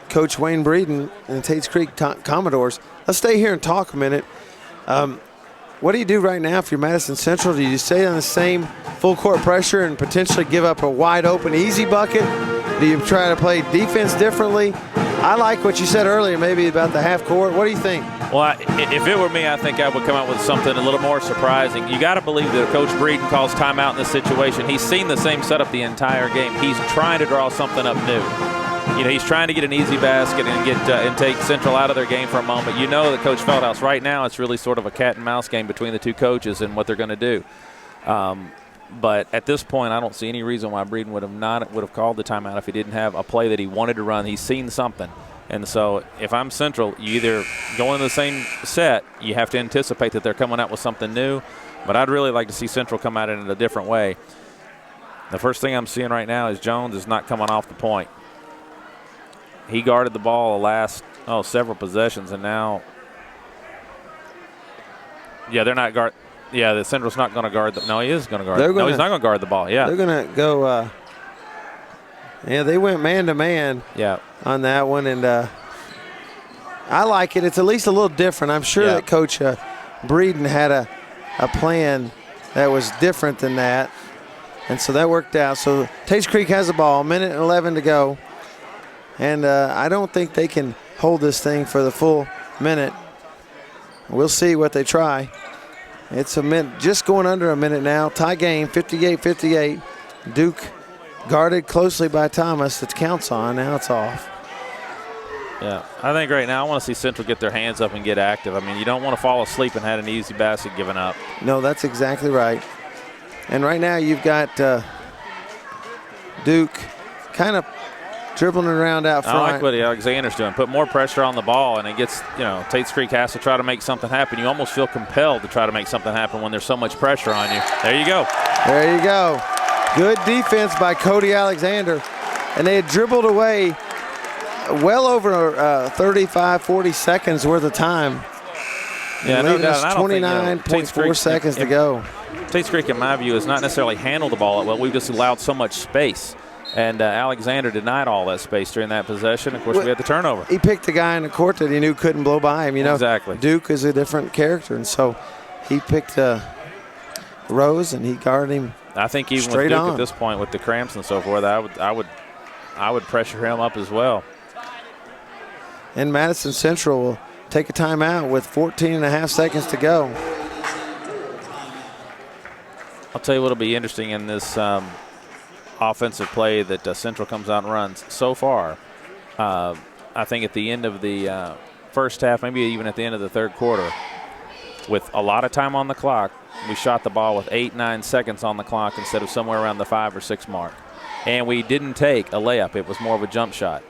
Coach Wayne Breeden and Tates Creek Commodores. Let's stay here and talk a minute. What do you do right now if you're Madison Central? Do you stay on the same full court pressure and potentially give up a wide open easy bucket? Do you try to play defense differently? I like what you said earlier, maybe about the half court. What do you think? Well, if it were me, I think I would come out with something a little more surprising. You got to believe that Coach Breeden calls timeout in this situation. He's seen the same setup the entire game. He's trying to draw something up new. You know, he's trying to get an easy basket and get and take Central out of their game for a moment. You know that Coach Feldhaus, right now, it's really sort of a cat and mouse game between the two coaches and what they're going to do. But at this point, I don't see any reason why Breeden would have called the timeout if he didn't have a play that he wanted to run. He's seen something. And so if I'm Central, you either go in the same set, you have to anticipate that they're coming out with something new. But I'd really like to see Central come at it in a different way. The first thing I'm seeing right now is Jones is not coming off the point. He guarded the ball the last several possessions, and now, they're not guard. Yeah, the Central's not going to guard. No, he is going to guard. No, he's not going to guard the ball. Yeah, they're going to go. They went man to man. Yeah. On that one, and I like it. It's at least a little different. I'm sure that Coach Breeden had a plan that was different than that, and so that worked out. So Tates Creek has the ball. Minute and 11 to go. And I don't think they can hold this thing for the full minute. We'll see what they try. It's a minute, just going under a minute now. Tie game, 58-58. Duke guarded closely by Thomas. It counts on. Now it's off. Yeah, I think right now I want to see Central get their hands up and get active. I mean, you don't want to fall asleep and had an easy basket given up. No, that's exactly right. And right now you've got Duke kind of dribbling around out front. I like what Alexander's doing. Put more pressure on the ball, and it gets, Tates Creek has to try to make something happen. You almost feel compelled to try to make something happen when there's so much pressure on you. There you go. There you go. Good defense by Cody Alexander. And they had dribbled away well over 35, 40 seconds worth of time. Yeah, no doubt. 29.4 seconds to go. Tates Creek, in my view, has not necessarily handled the ball well. We've just allowed so much space. And Alexander denied all that space during that possession. Of course, we had the turnover. He picked a guy in the court that he knew couldn't blow by him. Exactly. Duke is a different character, and so he picked Rose, and he guarded him. I think even with Duke at this point, with the cramps and so forth, I would pressure him up as well. And Madison Central will take a timeout with 14.5 seconds to go. I'll tell you what'll be interesting in this offensive play that Central comes out and runs so far. I think at the end of the first half, maybe even at the end of the third quarter, with a lot of time on the clock, we shot the ball with 8-9 seconds on the clock instead of somewhere around the 5 or 6 mark. And we didn't take a layup. It was more of a jump shot.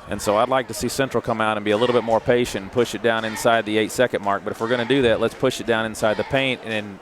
And so I'd like to see Central come out and be a little bit more patient and push it down inside the 8-second mark. But if we're going to do that, let's push it down inside the paint. And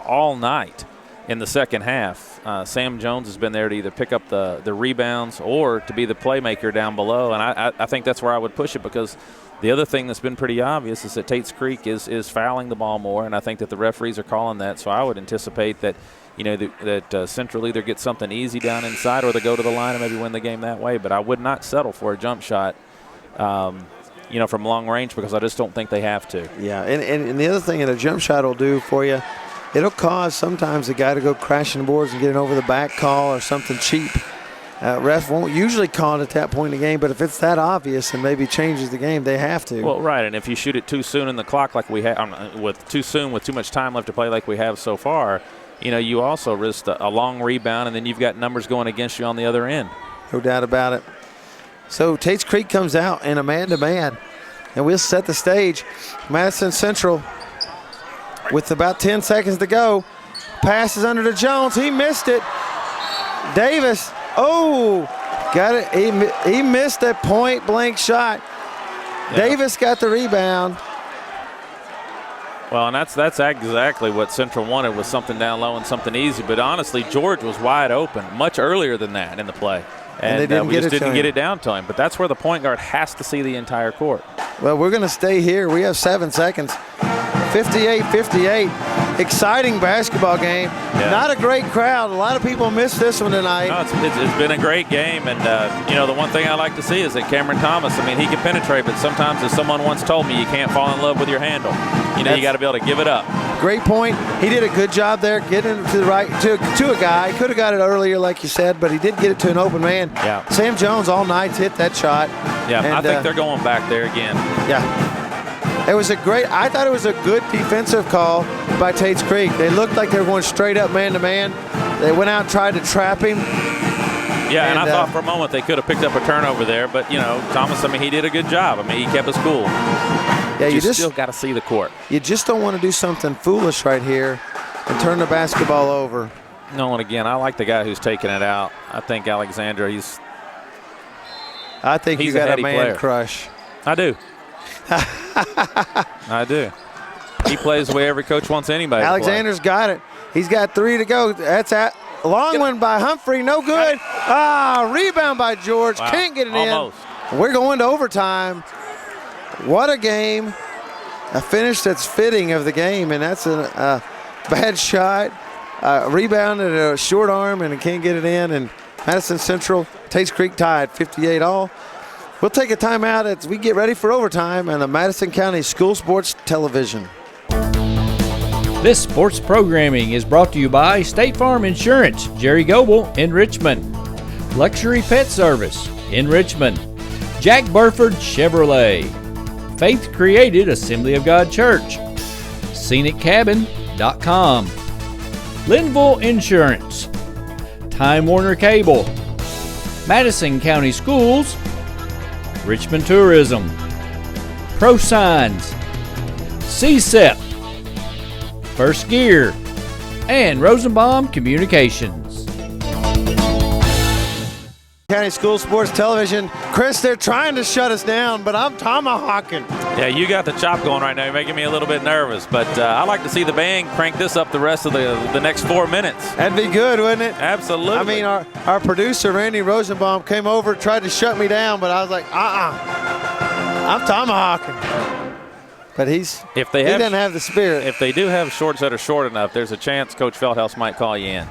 all night in the second half, Sam Jones has been there to either pick up the rebounds or to be the playmaker down below. And I think that's where I would push it, because the other thing that's been pretty obvious is that Tates Creek is fouling the ball more, and I think that the referees are calling that. So I would anticipate that that Central either gets something easy down inside or they go to the line and maybe win the game that way. But I would not settle for a jump shot, from long range, because I just don't think they have to. Yeah, and the other thing that a jump shot will do for you, it'll cause sometimes a guy to go crashing the boards and get an over-the-back call or something cheap. Ref won't usually call it at that point in the game, but if it's that obvious and maybe changes the game, they have to. Well, right, and if you shoot it too soon in the clock like we have, with too much time left to play like we have so far, you also risk a long rebound, and then you've got numbers going against you on the other end. No doubt about it. So Tates Creek comes out in a man-to-man, and we'll set the stage. Madison Central, with about 10 seconds to go, passes under to Jones. He missed it. Davis, got it. He missed a point-blank shot. Yeah. Davis got the rebound. Well, and that's exactly what Central wanted, was something down low and something easy. But honestly, George was wide open much earlier than that in the play. And they didn't get it down to him. But that's where the point guard has to see the entire court. Well, we're going to stay here. We have 7 seconds. 58-58. Exciting basketball game. Yeah. Not a great crowd. A lot of people missed this one tonight. No, it's been a great game. And, the one thing I like to see is that Cameron Thomas, he can penetrate, but sometimes, as someone once told me, you can't fall in love with your handle. You got to be able to give it up. Great point. He did a good job there getting it to the right to a guy. Could have got it earlier, like you said, but he did get it to an open man. Yeah. Sam Jones all night's hit that shot. Yeah, and I think they're going back there again. Yeah. I thought it was a good defensive call by Tates Creek. They looked like they were going straight up man-to-man. They went out and tried to trap him. Yeah, and I thought for a moment they could have picked up a turnover there, but, Thomas, he did a good job. He kept us cool. Yeah, you still got to see the court. You just don't want to do something foolish right here and turn the basketball over. No, and again, I like the guy who's taking it out. I think Alexander, I think you got a man player. Crush. I do. I do. He plays the way every coach wants anybody Alexander's to play. got it. He's got 3 to go. That's a long one by Humphrey. No good. Rebound by George. Wow. Can't get it Almost. in. We're going to overtime. What a game. A finish that's fitting of the game, and that's a bad shot. Rebounded a short arm, and can't get it in. And Madison Central, Tates Creek tied 58-all. We'll take a timeout as we get ready for overtime on the Madison County School Sports Television. This sports programming is brought to you by State Farm Insurance, Jerry Goble in Richmond, Luxury Pet Service in Richmond, Jack Burford Chevrolet, Faith Created Assembly of God Church, ScenicCabin.com, Linville Insurance, Time Warner Cable, Madison County Schools, Richmond Tourism, Pro Signs, CSEP, First Gear, and Rosenbaum Communications. County School Sports Television. Chris, they're trying to shut us down, but I'm tomahawking. Yeah, you got the chop going right now. You're making me a little bit nervous, but I like to see the band crank this up the rest of the next 4 minutes. That'd be good, wouldn't it? Absolutely. I mean, our producer, Randy Rosenbaum, came over, tried to shut me down, but I was like, I'm tomahawking. But he doesn't have the spirit. If they do have shorts that are short enough, there's a chance Coach Feldhouse might call you in.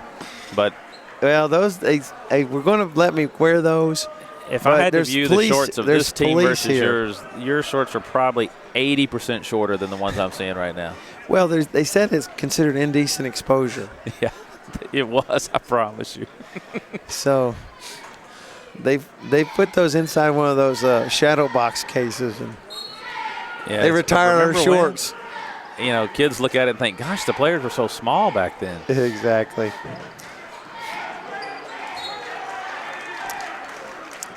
But well, those we're going to let me wear those. If I had to view the shorts of this team versus yours, your shorts are probably 80% shorter than the ones I'm seeing right now. Well, they said it's considered indecent exposure. Yeah, it was, I promise you. So they put those inside one of those shadow box cases, and they retire our shorts. When, kids look at it and think, gosh, the players were so small back then. Exactly.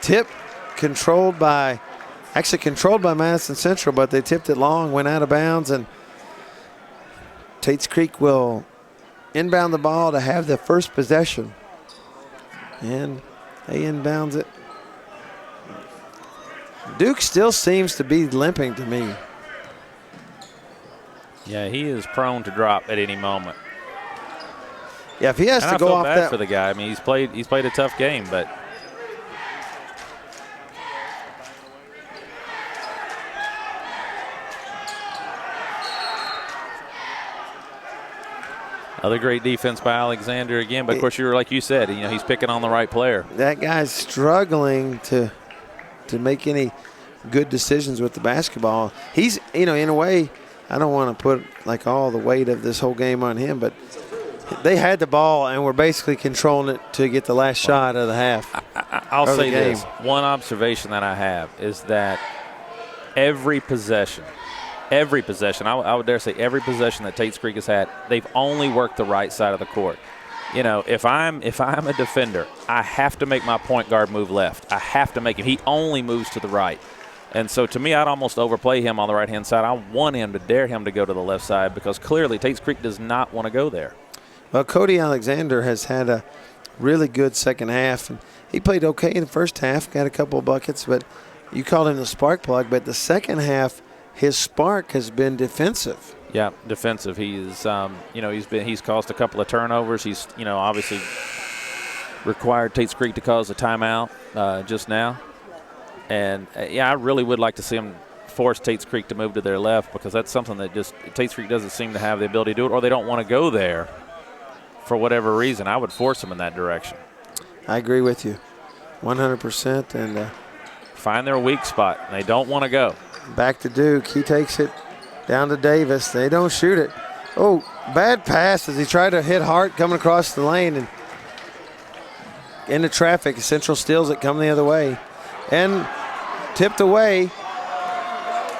Tip controlled by Madison Central, but they tipped it long, went out of bounds, and Tates Creek will inbound the ball to have the first possession. And they inbounds it. Duke still seems to be limping to me. Yeah, he is prone to drop at any moment. Yeah, if he has to go off that. I feel bad for the guy. I mean, he's played a tough game, but another great defense by Alexander again. But of course, like you said, he's picking on the right player. That guy's struggling to make any good decisions with the basketball. He's, in a way, I don't want to put like all the weight of this whole game on him, but they had the ball and were basically controlling it to get the last shot of the half. I'll say this. One observation that I have is that every possession, I would dare say every possession that Tates Creek has had, they've only worked the right side of the court. If I'm a defender, I have to make my point guard move left. I have to make him. He only moves to the right. And so to me, I'd almost overplay him on the right-hand side. I want him to dare him to go to the left side because clearly Tates Creek does not want to go there. Well, Cody Alexander has had a really good second half. And he played okay in the first half, got a couple of buckets, but you called him the spark plug. But the second half, his spark has been defensive. Yeah, defensive. He's he's caused a couple of turnovers. He's obviously required Tates Creek to cause a timeout just now. And I really would like to see him force Tates Creek to move to their left because that's something that just Tates Creek doesn't seem to have the ability to do it, or they don't want to go there for whatever reason. I would force them in that direction. I agree with you 100%. And find their weak spot. They don't want to go. Back to Duke. He takes it down to Davis. They don't shoot it. Oh, bad pass as he tried to hit Hart coming across the lane and into traffic. Central steals it coming the other way. And tipped away.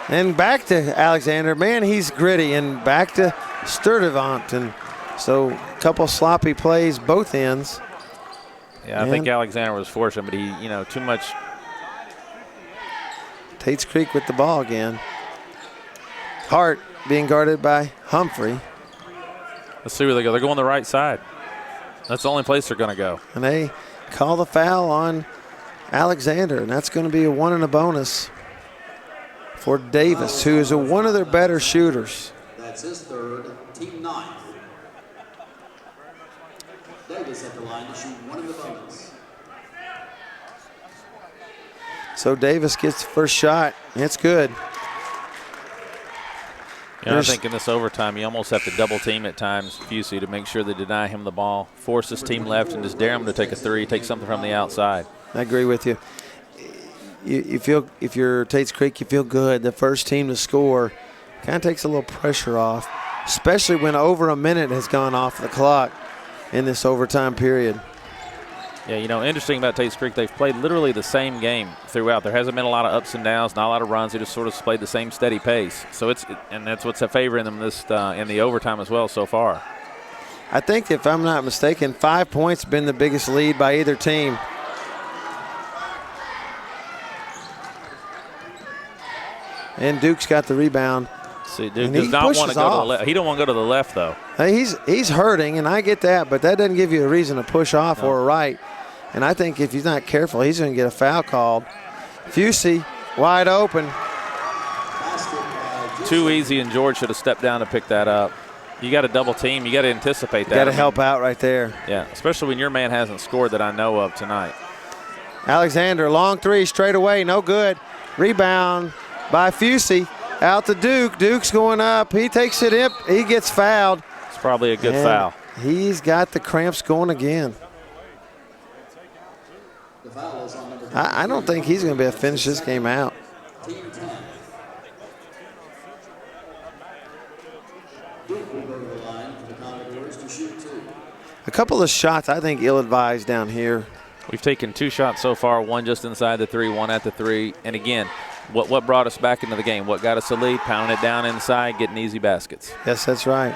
And back to Alexander. Man, he's gritty. And back to Sturdivant. And so a couple sloppy plays both ends. Yeah, I think Alexander was forcing, but he, too much. Tates Creek with the ball again. Hart being guarded by Humphrey. Let's see where they go. They're going the right side. That's the only place they're going to go. And they call the foul on Alexander, and that's going to be a 1 and a bonus for Davis, who is one of their better shooters. That's his third, team 9. Davis at the line to shoot 1 in the bonus. So Davis gets the first shot. It's good. I think in this overtime, you almost have to double team at times, Fusey, to make sure they deny him the ball, force his team left, and just dare him to take a three, take something from the outside. I agree with you. You feel, if you're Tates Creek, you feel good. The first team to score kind of takes a little pressure off, especially when over a minute has gone off the clock in this overtime period. Yeah, interesting about Tates Creek, they've played literally the same game throughout. There hasn't been a lot of ups and downs, not a lot of runs. They just sort of played the same steady pace. So and that's what's favoring them this in the overtime as well so far. I think, if I'm not mistaken, 5 points have been the biggest lead by either team. And Duke's got the rebound. See, Duke does not want to go to the left. He don't want to go to the left, though. Hey, he's hurting, and I get that, but that doesn't give you a reason to push off or a right. And I think if he's not careful, he's going to get a foul called. Fusey wide open. Too easy, and George should have stepped down to pick that up. You got to double team. You got to anticipate that. Got to help out right there. Yeah, especially when your man hasn't scored that I know of tonight. Alexander, long three, straight away, no good. Rebound by Fusey. Out to Duke. Duke's going up. He takes it in. He gets fouled. It's probably a good foul. He's got the cramps going again. I don't think he's going to be able to finish this game out. A couple of shots, I think, ill-advised down here. We've taken 2 shots so far, one just inside the 3, one at the 3. And again, what brought us back into the game? What got us a lead? Pounding it down inside, getting easy baskets. Yes, that's right.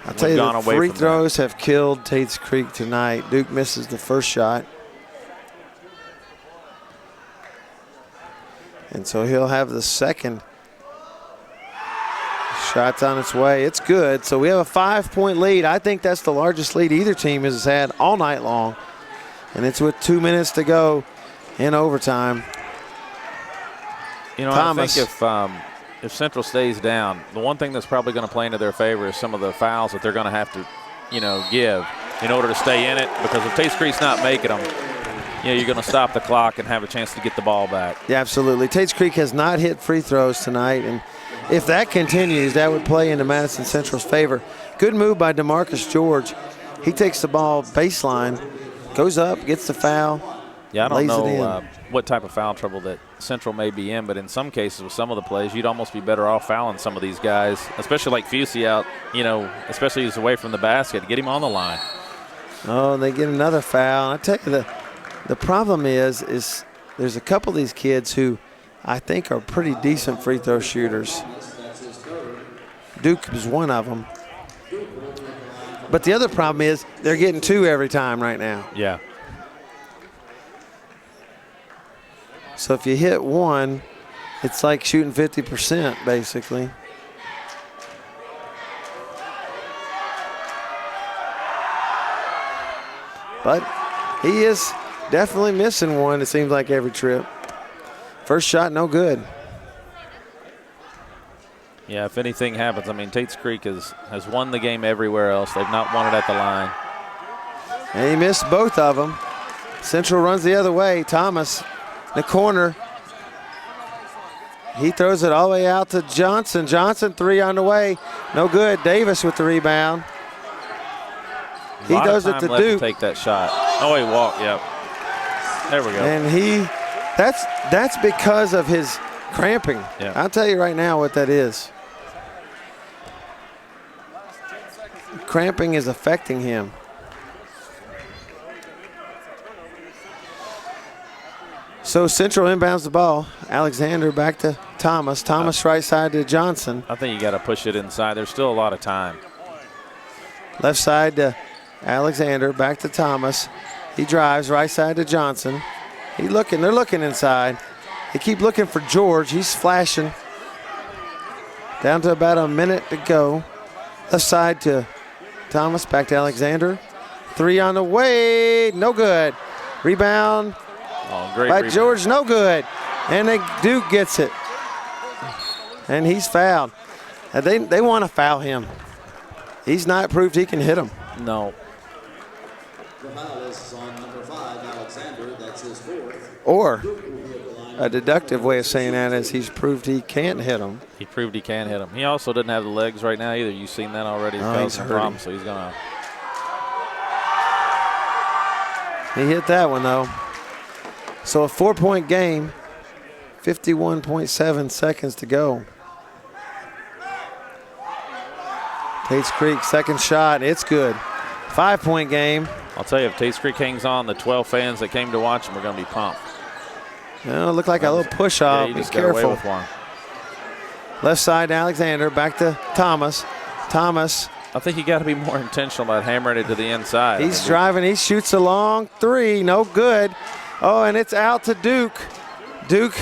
I'll tell you, the free throws have killed Tates Creek tonight. Duke misses the first shot. And so he'll have the second. Shot's on its way. It's good. So we have a 5-point lead. I think that's the largest lead either team has had all night long. And it's with 2 minutes to go in overtime. You know, Thomas. I think if Central stays down, the one thing that's probably going to play into their favor is some of the fouls that they're going to have to, give in order to stay in it. Because if Tates Creek's not making them, you're going to stop the clock and have a chance to get the ball back. Yeah, absolutely. Tates Creek has not hit free throws tonight, and if that continues, that would play into Madison Central's favor. Good move by DeMarcus George. He takes the ball baseline, goes up, gets the foul. Yeah, I don't know what type of foul trouble that Central may be in, but in some cases with some of the plays, you'd almost be better off fouling some of these guys, especially like Fusey out, especially he's away from the basket. Get him on the line. Oh, and they get another foul. I tell you, the problem is there's a couple of these kids who I think are pretty decent free throw shooters. Duke is one of them. But the other problem is they're getting 2 every time right now. Yeah. So if you hit 1, it's like shooting 50% basically. But he is definitely missing 1, it seems like, every trip. First shot, no good. Yeah, if anything happens, Tates Creek has won the game everywhere else. They've not won it at the line. And he missed both of them. Central runs the other way. Thomas, the corner. He throws it all the way out to Johnson. Johnson, 3 on the way. No good. Davis with the rebound. He does it to Duke. To take that shot. Oh, he walked, yep. There we go. And that's because of his cramping. Yeah. I'll tell you right now what that is. Cramping is affecting him. So Central inbounds the ball. Alexander back to Thomas. Thomas right side to Johnson. I think you got to push it inside. There's still a lot of time. Left side to Alexander, back to Thomas. He drives right side to Johnson. They're looking inside. They keep looking for George. He's flashing. Down to about a minute to go. Left side to Thomas, back to Alexander. 3 on the way, no good. Rebound by rebound. George, no good. And Duke gets it. And he's fouled. They want to foul him. He's not proved he can hit him. No. The foul is on number 5, Alexander. That's his 4th. Or a deductive way of saying that is he's proved he can't hit him. He proved he can hit him. He also doesn't have the legs right now either. You've seen that already. He's hurting. So he's going to. He hit that one, though. So a 4-point game, 51.7 seconds to go. Tates Creek, second shot. It's good. 5-point game. I'll tell you, if Tates Creek hangs on, the 12 fans that came to watch him are going to be pumped. It looked like a little push off. Yeah, Be just careful. got away with one. Left side to Alexander, back to Thomas. Thomas. I think you got to be more intentional about hammering it to the inside. He's driving. He shoots a long 3. No good. Oh, and it's out to Duke. Duke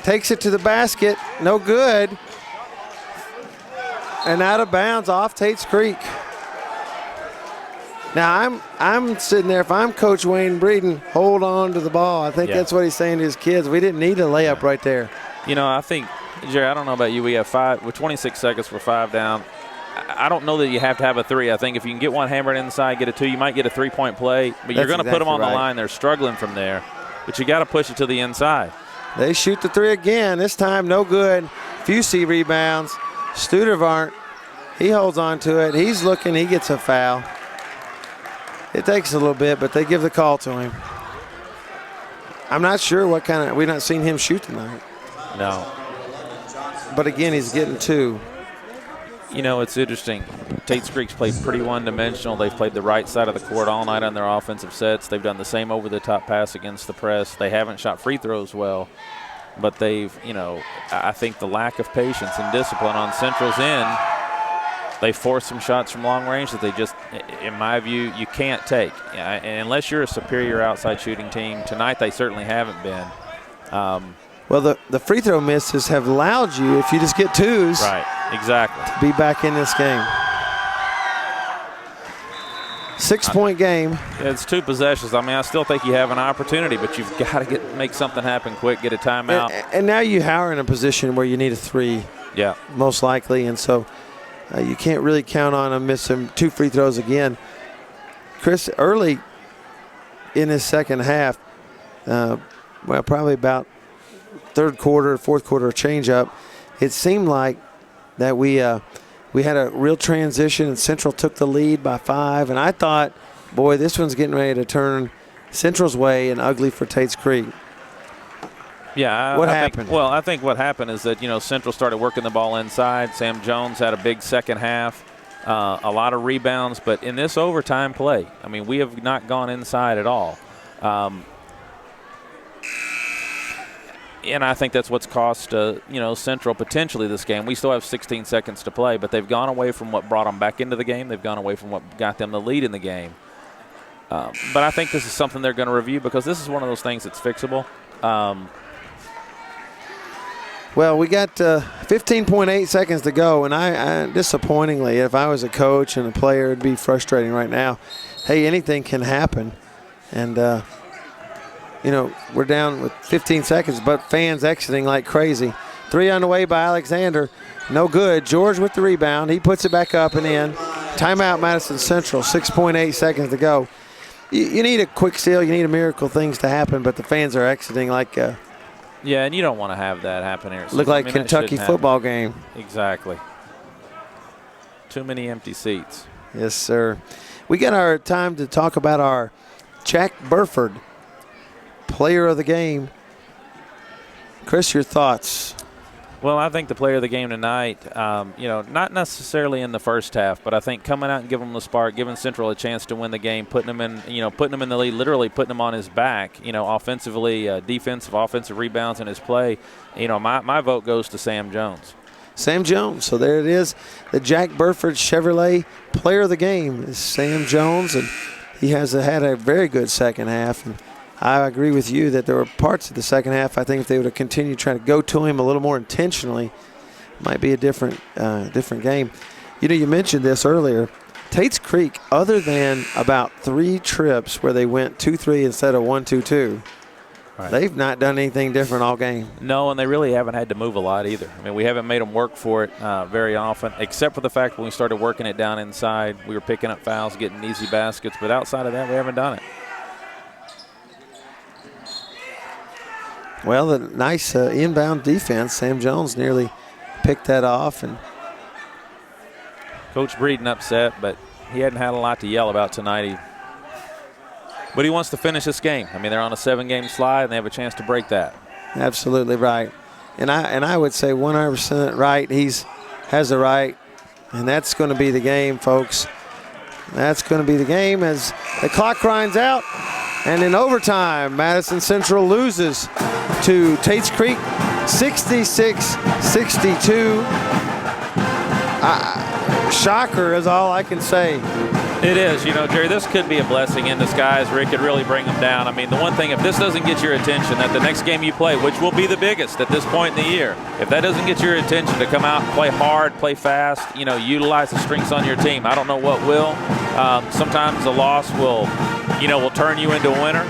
takes it to the basket, no good. And out of bounds off Tates Creek. Now, I'm sitting there, if I'm Coach Wayne Breeden, hold on to the ball. I think that's what he's saying to his kids. We didn't need a layup right there. You know, I think, Jerry, I don't know about you. We have 26 seconds, we're 5 down. I don't know that you have to have a 3. I think if you can get one hammered inside, get a 2, you might get a 3-point play. But you're going to put them on the line. They're struggling from there. But you got to push it to the inside. They shoot the 3 again. This time, no good. Fusey rebounds. Studevart, he holds on to it. He's looking. He gets a foul. It takes a little bit, but they give the call to him. I'm not sure what kind of – we've not seen him shoot tonight. No. But, again, he's getting 2. You know, it's interesting. Tates Creek's played pretty one-dimensional. They've played the right side of the court all night on their offensive sets. They've done the same over-the-top pass against the press. They haven't shot free throws well, but they've, you know, I think the lack of patience and discipline on Central's end, they force some shots from long range that they just, in my view, you can't take. And unless you're a superior outside shooting team, tonight they certainly haven't been. Well, the free throw misses have allowed you, if you just get 2s. Right, exactly. To be back in this game. 6-point game. It's 2 possessions. I mean, I still think you have an opportunity, but you've got to make something happen quick, get a timeout. And now you are in a position where you need a 3. Yeah. Most likely, and so you can't really count on them missing 2 free throws again. Chris, early in his second half, well, probably about third quarter, fourth quarter change-up, it seemed like that we had a real transition and Central took the lead by 5. And I thought, boy, this one's getting ready to turn Central's way and ugly for Tates Creek. Yeah. What happened? I think what happened is that, you know, Central started working the ball inside. Sam Jones had a big second half, a lot of rebounds. But in this overtime play, I mean, we have not gone inside at all. And I think that's what's cost, Central potentially this game. We still have 16 seconds to play, but they've gone away from what brought them back into the game. They've gone away from what got them the lead in the game. But I think this is something they're going to review because this is one of those things that's fixable. Well, we got 15.8 seconds to go, and I disappointingly, if I was a coach and a player, it'd be frustrating right now. Hey, anything can happen. And we're down with 15 seconds, but fans exiting like crazy. 3 on the way by Alexander. No good. George with the rebound. He puts it back up and in. Timeout, Madison Central. 6.8 seconds to go. You need a quick steal. You need a miracle things to happen, but the fans are exiting like yeah, and you don't want to have that happen here. Look like Kentucky football game. Exactly. Too many empty seats. Yes, sir. We got our time to talk about our Jack Burford player of the game. Chris, your thoughts? Well, I think the player of the game tonight, not necessarily in the first half, but I think coming out and giving them the spark, giving Central a chance to win the game, putting them in the lead, literally putting them on his back, offensively, defensive, offensive rebounds in his play. My vote goes to Sam Jones. Sam Jones. So there it is. The Jack Burford Chevrolet player of the game is Sam Jones, and he has had a very good second half. And I agree with you that there were parts of the second half, I think if they would have continued trying to go to him a little more intentionally, it might be a different game. You mentioned this earlier. Tates Creek, other than about 3 trips where they went 2-3 instead of 1-2-2, right, they've not done anything different all game. No, and they really haven't had to move a lot either. I mean, we haven't made them work for it very often, except for the fact when we started working it down inside, we were picking up fouls, getting easy baskets, but outside of that, we haven't done it. Well, the nice inbound defense. Sam Jones nearly picked that off. And Coach Breeden upset, but he hadn't had a lot to yell about tonight. But he wants to finish this game. I mean, they're on a 7-game slide, and they have a chance to break that. Absolutely right. And I would say 100% right. Has the right, and that's going to be the game, folks. That's going to be the game as the clock grinds out. And in overtime, Madison Central loses to Tates Creek 66-62. Shocker is all I can say. It is. You know, Jerry, this could be a blessing in disguise where it could really bring them down. I mean, the one thing, if this doesn't get your attention, that the next game you play, which will be the biggest at this point in the year, if that doesn't get your attention to come out and play hard, play fast, you know, utilize the strengths on your team, I don't know what will. Sometimes a loss will turn you into a winner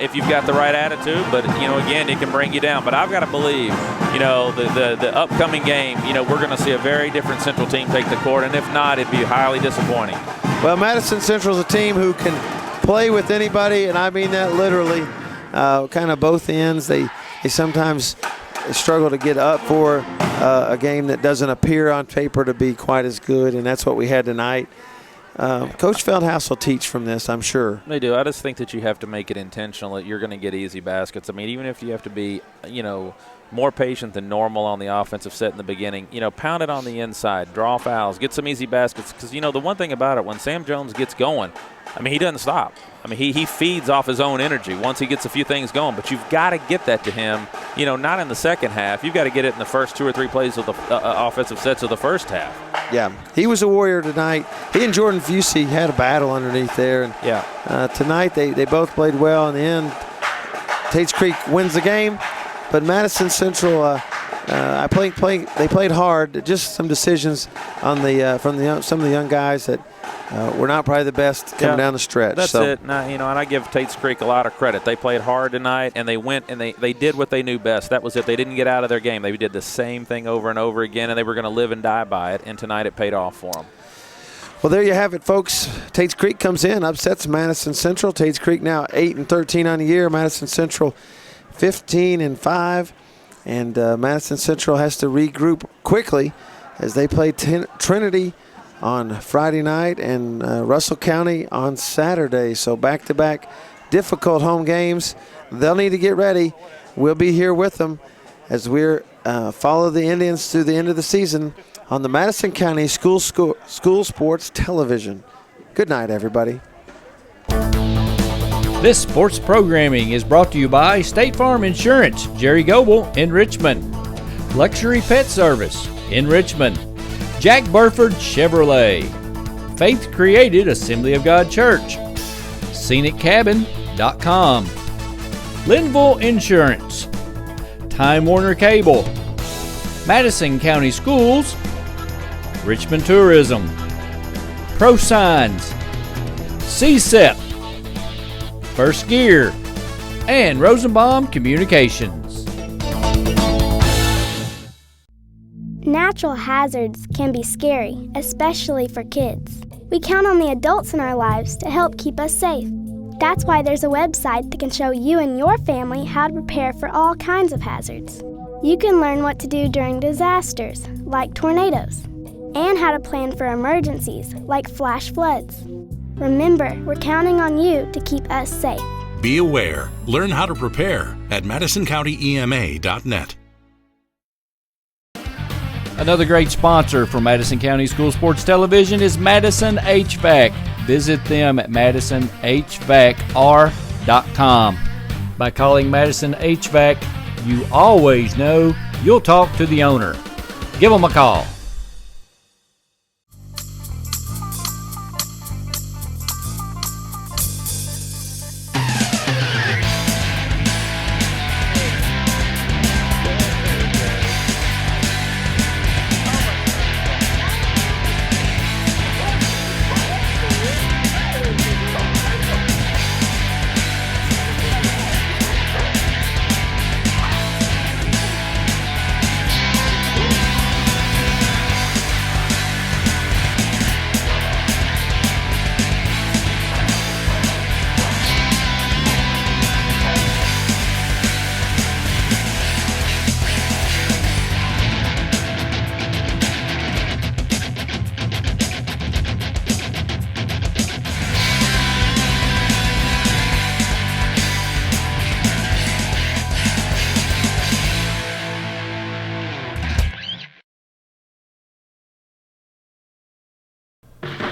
if you've got the right attitude. But, you know, again, it can bring you down. But I've got to believe, you know, the upcoming game, you know, we're going to see a very different Central team take the court. And if not, it'd be highly disappointing. Well, Madison Central is a team who can play with anybody, and I mean that literally, kind of both ends. They sometimes struggle to get up for a game that doesn't appear on paper to be quite as good, and that's what we had tonight. Coach Feldhouse will teach from this, I'm sure. They do. I just think that you have to make it intentional that you're going to get easy baskets. I mean, even if you have to be, you know, more patient than normal on the offensive set in the beginning, you know, pound it on the inside, draw fouls, get some easy baskets. Because, you know, the one thing about it, when Sam Jones gets going, I mean, he doesn't stop. I mean, he feeds off his own energy once he gets a few things going. But you've got to get that to him, you know, not in the second half. You've got to get it in the first 2 or 3 plays of the offensive sets of the first half. Yeah, he was a warrior tonight. He and Jordan Fusey had a battle underneath there. And tonight they both played well. In the end, Tates Creek wins the game. But Madison Central, they played hard. Just some decisions on some of the young guys that were not probably the best coming down the stretch. That's it. Now, you know, and I give Tates Creek a lot of credit. They played hard tonight, and they went and they did what they knew best. That was it. They didn't get out of their game. They did the same thing over and over again, and they were going to live and die by it. And tonight it paid off for them. Well, there you have it, folks. Tates Creek comes in, upsets Madison Central. Tates Creek now 8-13 on the year. Madison Central 15-5, and Madison Central has to regroup quickly as they play Trinity on Friday night and Russell County on Saturday. So back-to-back difficult home games. They'll need to get ready. We'll be here with them as we follow the Indians through the end of the season on the Madison County School Sports Television. Good night, everybody. This sports programming is brought to you by State Farm Insurance, Jerry Goble in Richmond, Luxury Pet Service in Richmond, Jack Burford Chevrolet, Faith Created Assembly of God Church, ScenicCabin.com, Linville Insurance, Time Warner Cable, Madison County Schools, Richmond Tourism, Pro Signs, CSEP, First Gear, and Rosenbaum Communications. Natural hazards can be scary, especially for kids. We count on the adults in our lives to help keep us safe. That's why there's a website that can show you and your family how to prepare for all kinds of hazards. You can learn what to do during disasters, like tornadoes, and how to plan for emergencies, like flash floods. Remember, we're counting on you to keep us safe. Be aware. Learn how to prepare at MadisonCountyEMA.net. Another great sponsor for Madison County School Sports Television is Madison HVAC. Visit them at MadisonHVACR.com. By calling Madison HVAC, you always know you'll talk to the owner. Give them a call.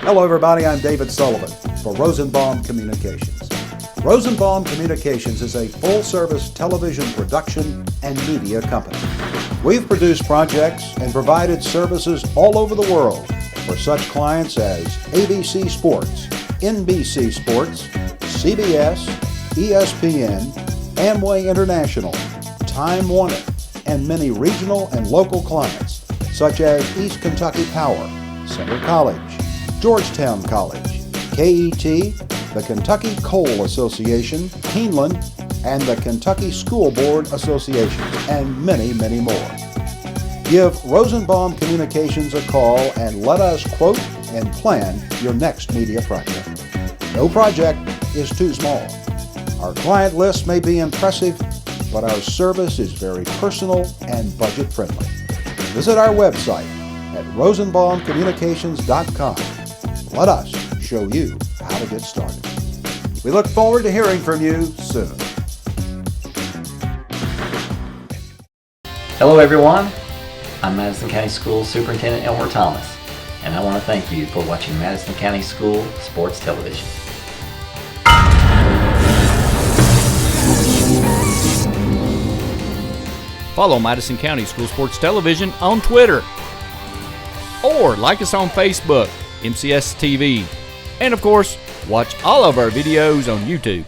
Hello everybody, I'm David Sullivan for Rosenbaum Communications. Rosenbaum Communications is a full-service television production and media company. We've produced projects and provided services all over the world for such clients as ABC Sports, NBC Sports, CBS, ESPN, Amway International, Time Warner, and many regional and local clients, such as East Kentucky Power, Center College, Georgetown College, KET, the Kentucky Coal Association, Keeneland, and the Kentucky School Board Association, and many, many more. Give Rosenbaum Communications a call and let us quote and plan your next media project. No project is too small. Our client list may be impressive, but our service is very personal and budget friendly. Visit our website at rosenbaumcommunications.com. Let us show you how to get started. We look forward to hearing from you soon. Hello everyone, I'm Madison County School Superintendent Elmer Thomas, and I want to thank you for watching Madison County School Sports Television. Follow Madison County School Sports Television on Twitter, or like us on Facebook, MCS TV, and of course, watch all of our videos on YouTube.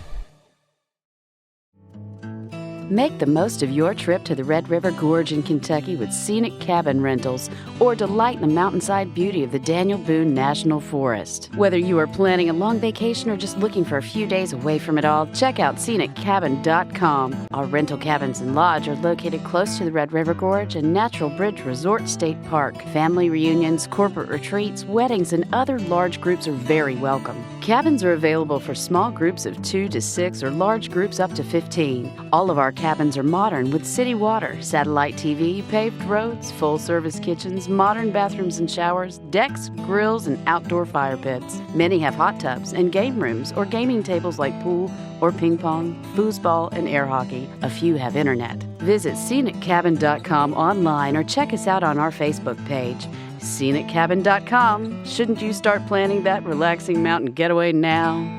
Make the most of your trip to the Red River Gorge in Kentucky with scenic cabin rentals, or delight in the mountainside beauty of the Daniel Boone National Forest. Whether you are planning a long vacation or just looking for a few days away from it all, check out sceniccabin.com. Our rental cabins and lodge are located close to the Red River Gorge and Natural Bridge Resort State Park. Family reunions, corporate retreats, weddings, and other large groups are very welcome. Cabins are available for small groups of 2 to 6 or large groups up to 15. All of our cabins are modern with city water, satellite TV, paved roads, full-service kitchens, modern bathrooms and showers, decks, grills, and outdoor fire pits. Many have hot tubs and game rooms or gaming tables like pool or ping pong, foosball, and air hockey. A few have internet. Visit sceniccabin.com online or check us out on our Facebook page. sceniccabin.com. Shouldn't you start planning that relaxing mountain getaway now?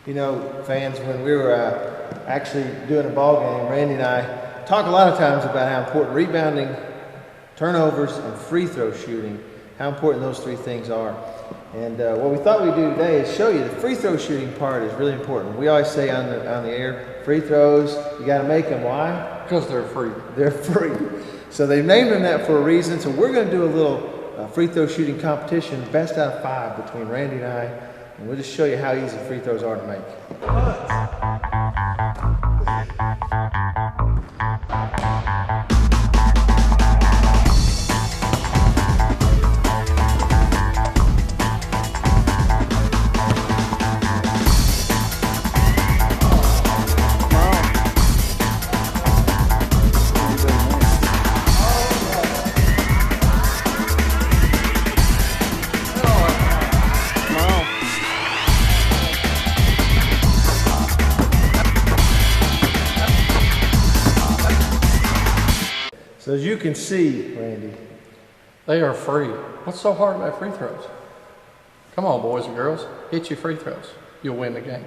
You know, fans, when we were actually doing a ball game, Randy and I talk a lot of times about how important rebounding, turnovers, and free throw shooting, how important those three things are. And what we thought we'd do today is show you the free throw shooting part is really important. We always say on the air, free throws, you got to make them. Why? Because they're free. They're free. So they've named them that for a reason. So we're going to do a little free throw shooting competition, best out of 5 between Randy and I. And we'll just show you how easy free throws are to make. So as you can see, Randy, They are free. What's so hard about free throws? Come on, boys and girls, hit your free throws. You'll win the game.